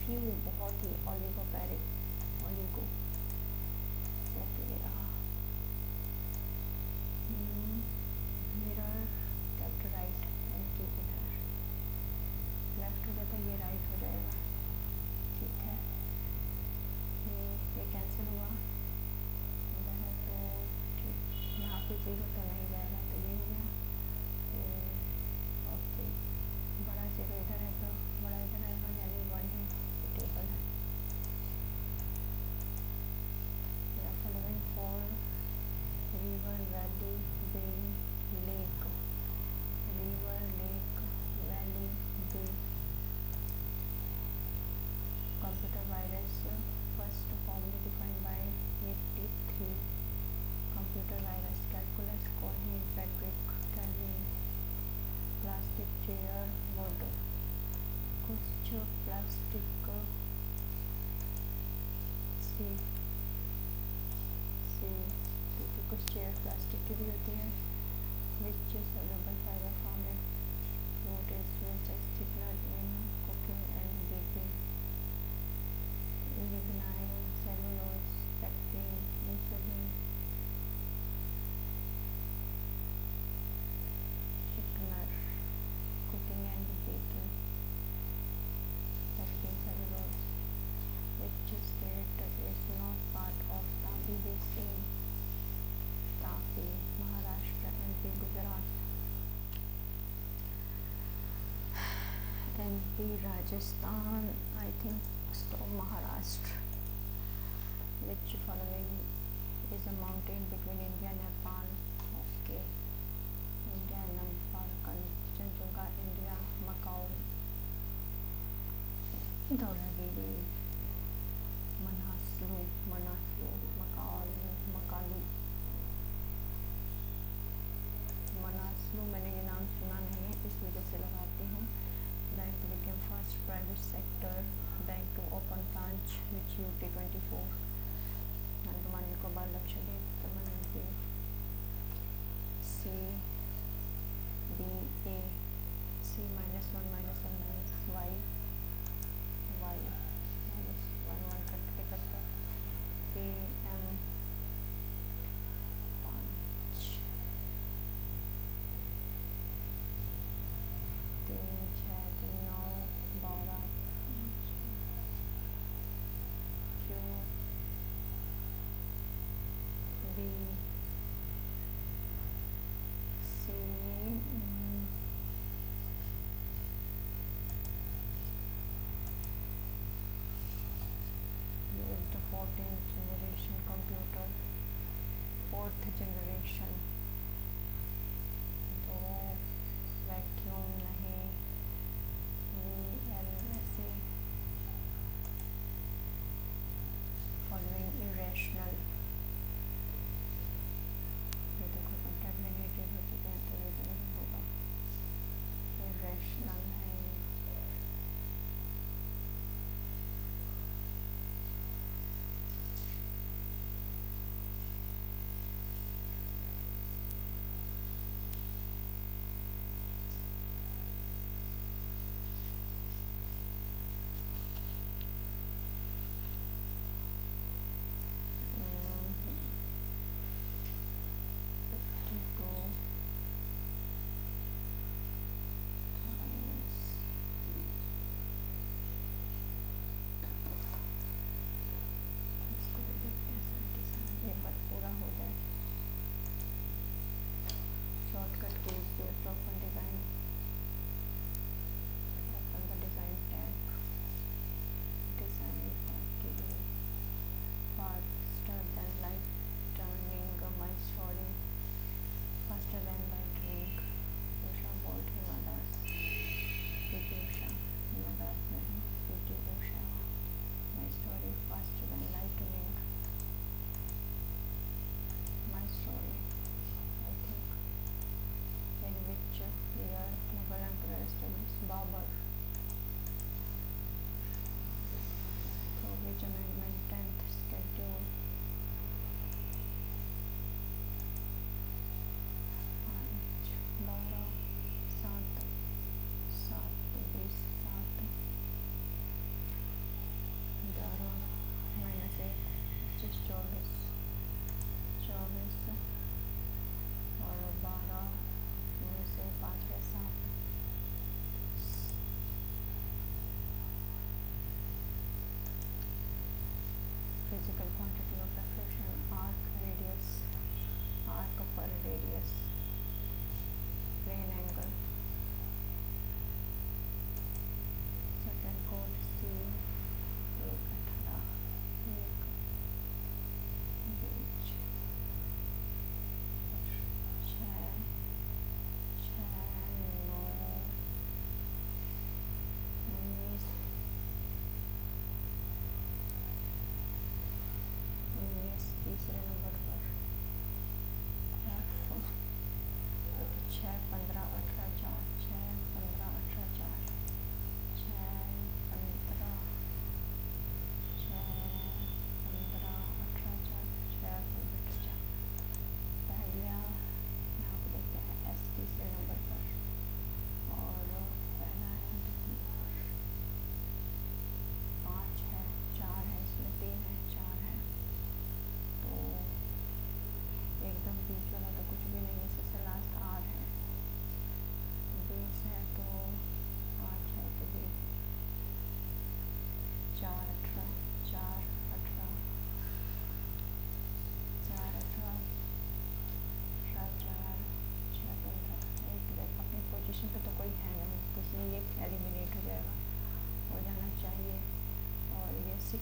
Few बहुत ही oligo okay. Mirror left right यानी कि इधर लेफ्ट हो जाता है, ये राइट हो जाएगा. ठीक है, ये कैंसिल हुआ इधर है तो ठीक. यहाँ पे 0 तो नहीं जाएगा तो ये हो गया. ओके, बड़ा 0 इधर है तो बड़ा इधर आएगा यानी 1 है, टेबल है. सी क्योंकि कुछ चेयर प्लास्टिक की भी होती हैं। विच soluble fiber found in fruit is used as thickener in cooking and baking. Lignin, cellulose, pectin, insulin, thickener, cooking and baking. Pectin, cellulose, which state is not part of Tapi Basin? Tapi, Maharashtra, MP, Gujarat. MP, Rajasthan, I think so. Maharashtra. Which following is a mountain between India and Nepal? Okay. India and Nepal. Kanchenjunga, India. Macau. Dhaulagiri. Manaslu, Makalu. Manaslu मैंने ये नाम सुना नहीं है, इस वजह से लगाती हूँ। Bank became first private sector bank to open branch which UT24 Andaman Nicobar Lakshadweep Tamil Nadu. C B A C -1 Y -1 करके करता A M 5 3 6 9 12 Q B C use the 14th generation computer, 4th generation। तो वैक्यूम नहीं, VLSA फॉलोइंग इरेशनल। ये देखो contaminated हो चुके हैं तो ये तो नहीं होगा, इरेशनल है।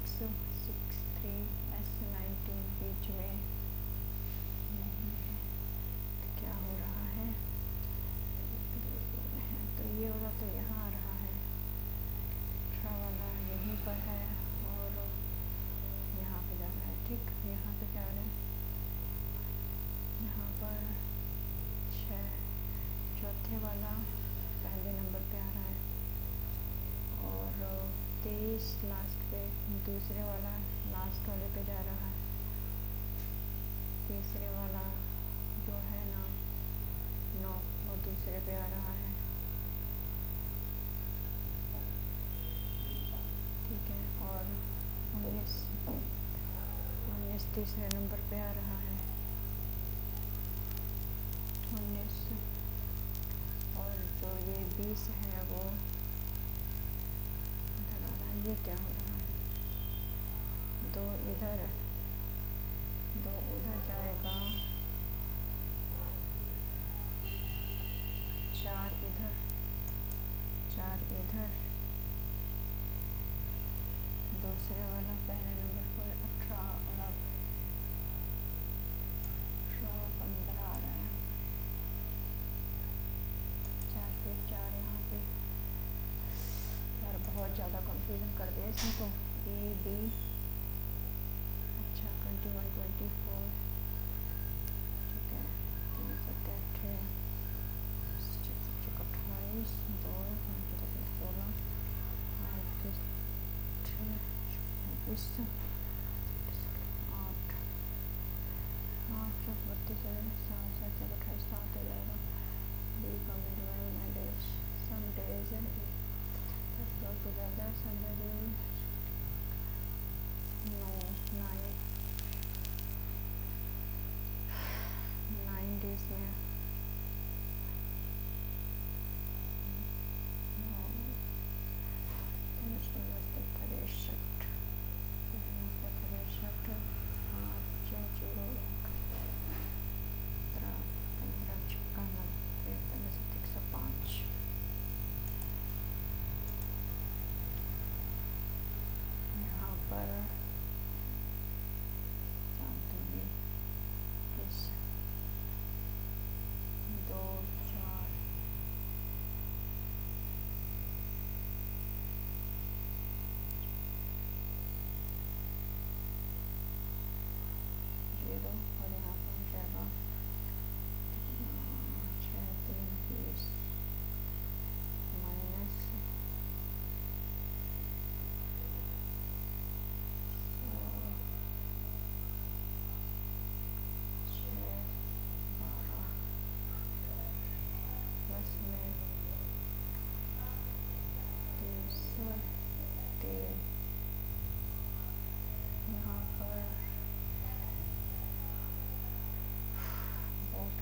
663S19 बीच में नहीं है। क्या हो रहा है? तो ये वाला तो यहाँ आ रहा है, वाला यहीं पर है और यहाँ पे जा रहा है। ठीक, यहाँ पे क्या है, यहाँ पर 6, चौथे वाला पहले नंबर पे आ रहा है और 23 लास्ट पे, दूसरे वाला लास्ट वाले पे जा रहा है। तीसरे वाला जो है ना 9, वो दूसरे पे आ रहा है। ठीक है, और 19 तीसरे नंबर पे आ रहा है। 19 और जो ये 20 है वो इधर आ रहा है। ये क्या हो रहा है? 2 इधर, 2 उधर जाएगा, 4 इधर, 4 इधर। दूसरे वाला पहले नंबर पर 18 वाला 15 आ रहा है। 4 पे 4 यहाँ पे, और बहुत ज़्यादा कंफ्यूजन कर दिया इसमें तो। ए बी, अच्छा 21 24, ठीक है। 3 7 28, 28 2 16, 8 24, 8 8 32 7 7 28 7 हो जाएगा। B days, some days let's go together. Sunday days, no, 9 days में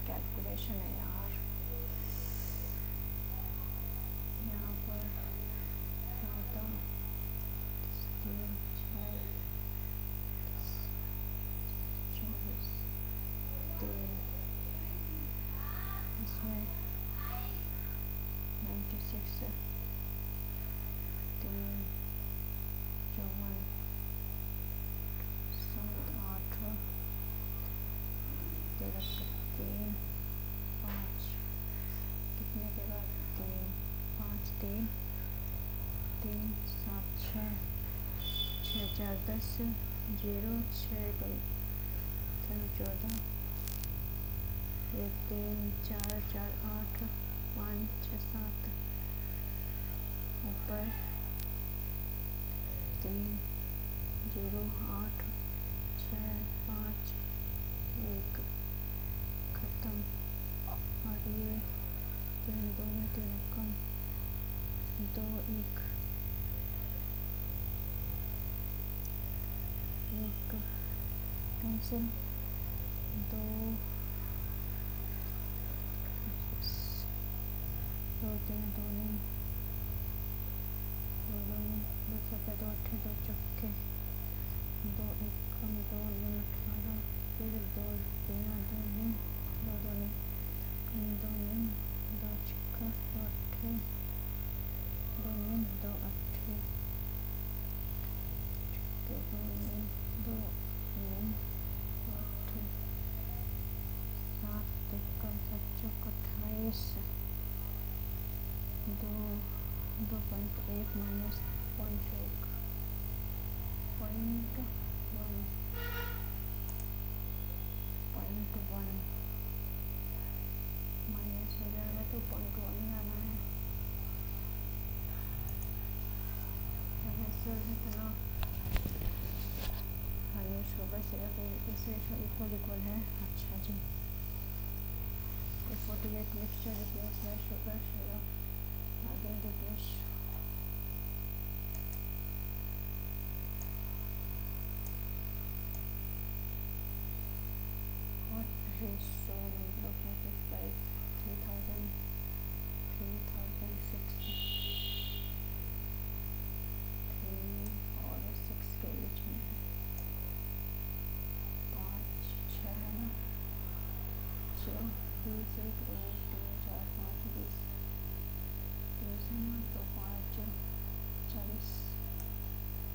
कैलकुलेशन है यार। यहाँ पर 14 3 6 24 3, इसमें 96 3 54 7 8 13 3 5, कितने के बाद 3 5 3 3 7 6 6 4 10 0 6 14 1 3 4 4 8 5 6 7, ऊपर 3 0 8 6 5 1, ख़त्म। और ये 3 2 में 3 कम, 2 1 1 कैंसिल, 2 2 3 2 नहीं, 2 2 नहीं, 2 7 2 8 2 चक्के, 2 1 कम, 2 18, फिर 2 3 2 नहीं, 2 2 नहीं, कम 2 नहीं, 2 छक्का 2 8 2 नहीं, 2 8 चक्के माइनस 2.1 माइनस 0.1 0.1 माइनस हो जाएगा तो 0.1 आना है। सर इतना हनी शुगर सिरप इसे इक्वल है। अच्छा जी, 48 मिक्सचर रिप्लेस है शुगर सिरप आगे रिप्लेस। रेशो नंबर ऑफ 45 3000 3006 3 और 6 के बीच में है। 5 6 है ना, 20 1 2 3 4 5 20 20 है ना, तो 5 40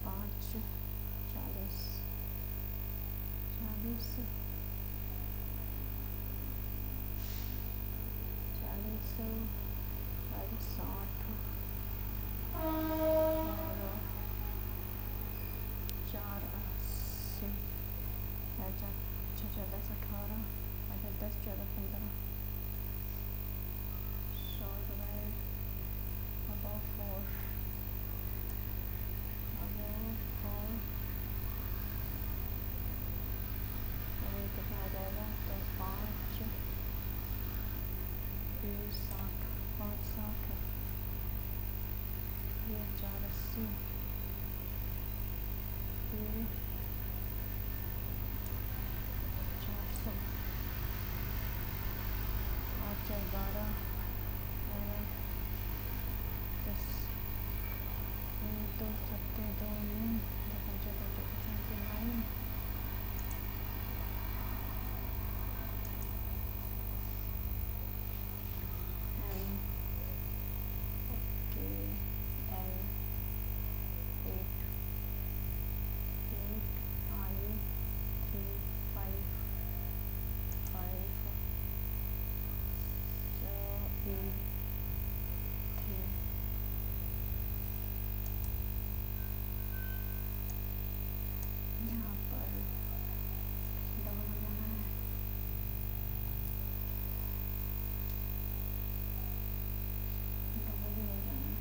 5 40 40 60 और 4 80 अच्छा 14 18 अच्छा 10 14 15 100 डिवाइड above 4 और कितना आ जाएगा, तो 5 20 60 5 60 ये 4 80 ये 400 8 4 12 और 10 2 7 2 9 2 5 2 5 9 एम ओके एल 8 आई 3 5 5 so E 3 यहाँ पर डबल हो जाना है। डबल ही हो जाना है।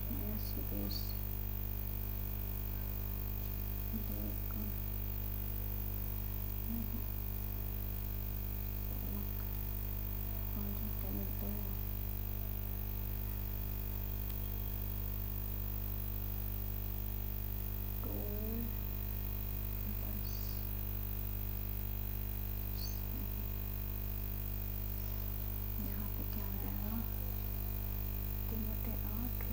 माइनस 20 यहाँ पे क्या हो जाएगा, 3/8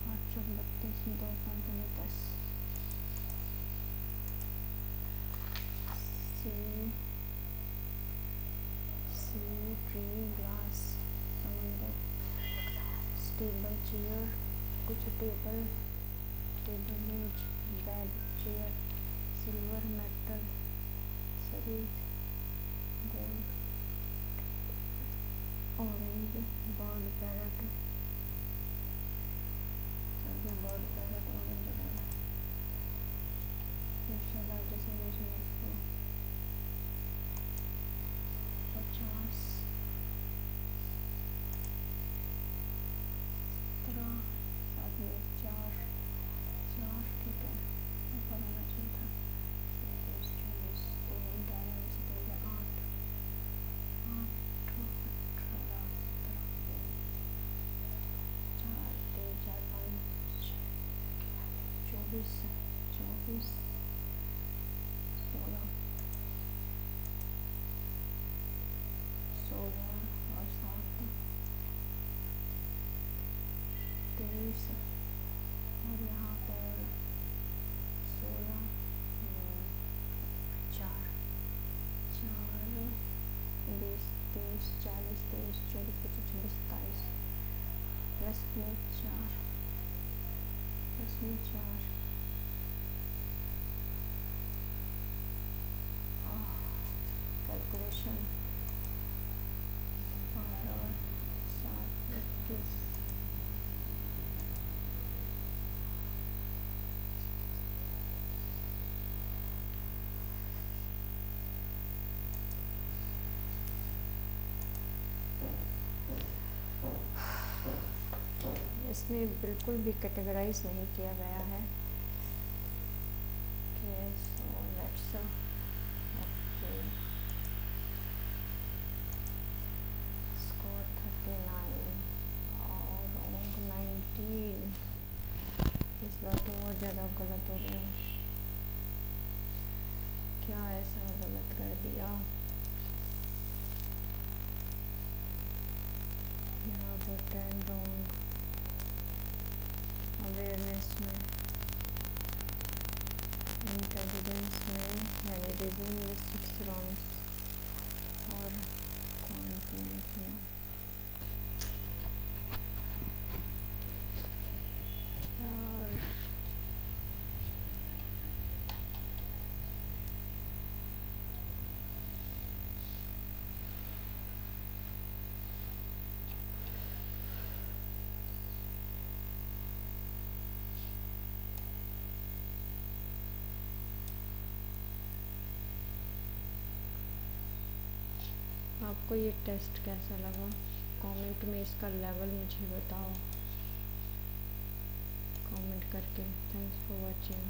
832 2 5 10 सी ट्री ग्लास समंदर टेबल चेयर कुछ टेबल मेज बेड चेयर सिल्वर मेटल सभी गोल्ड ऑरेंज बर्ड पैरट सभी bird parrot orange largest nation expo 50 17 7 में 4 23 16 16 और 7 23 और यहाँ पर 16 4 20 23 40 23 24 25 26 27 प्लस में 4 प्लस में 4 कैलकुलेशन 12 7 21 इसमें बिल्कुल भी कैटेगराइज नहीं किया गया है कि सो लेट्स ओके स्कोर 39 और रॉन्ग 19। इस बार तो बहुत ज़्यादा गलत हो गया। क्या ऐसा गलत कर दिया? यहाँ पर 10 रॉन्ग अवेयरनेस में, इंटेलिजेंस में, यानी रीजनिंग में 6 रॉन्ग और कॉन्फिडेंस में और आपको ये टेस्ट कैसा लगा? कमेंट में इसका लेवल मुझे बताओ कमेंट करके। Thanks for watching.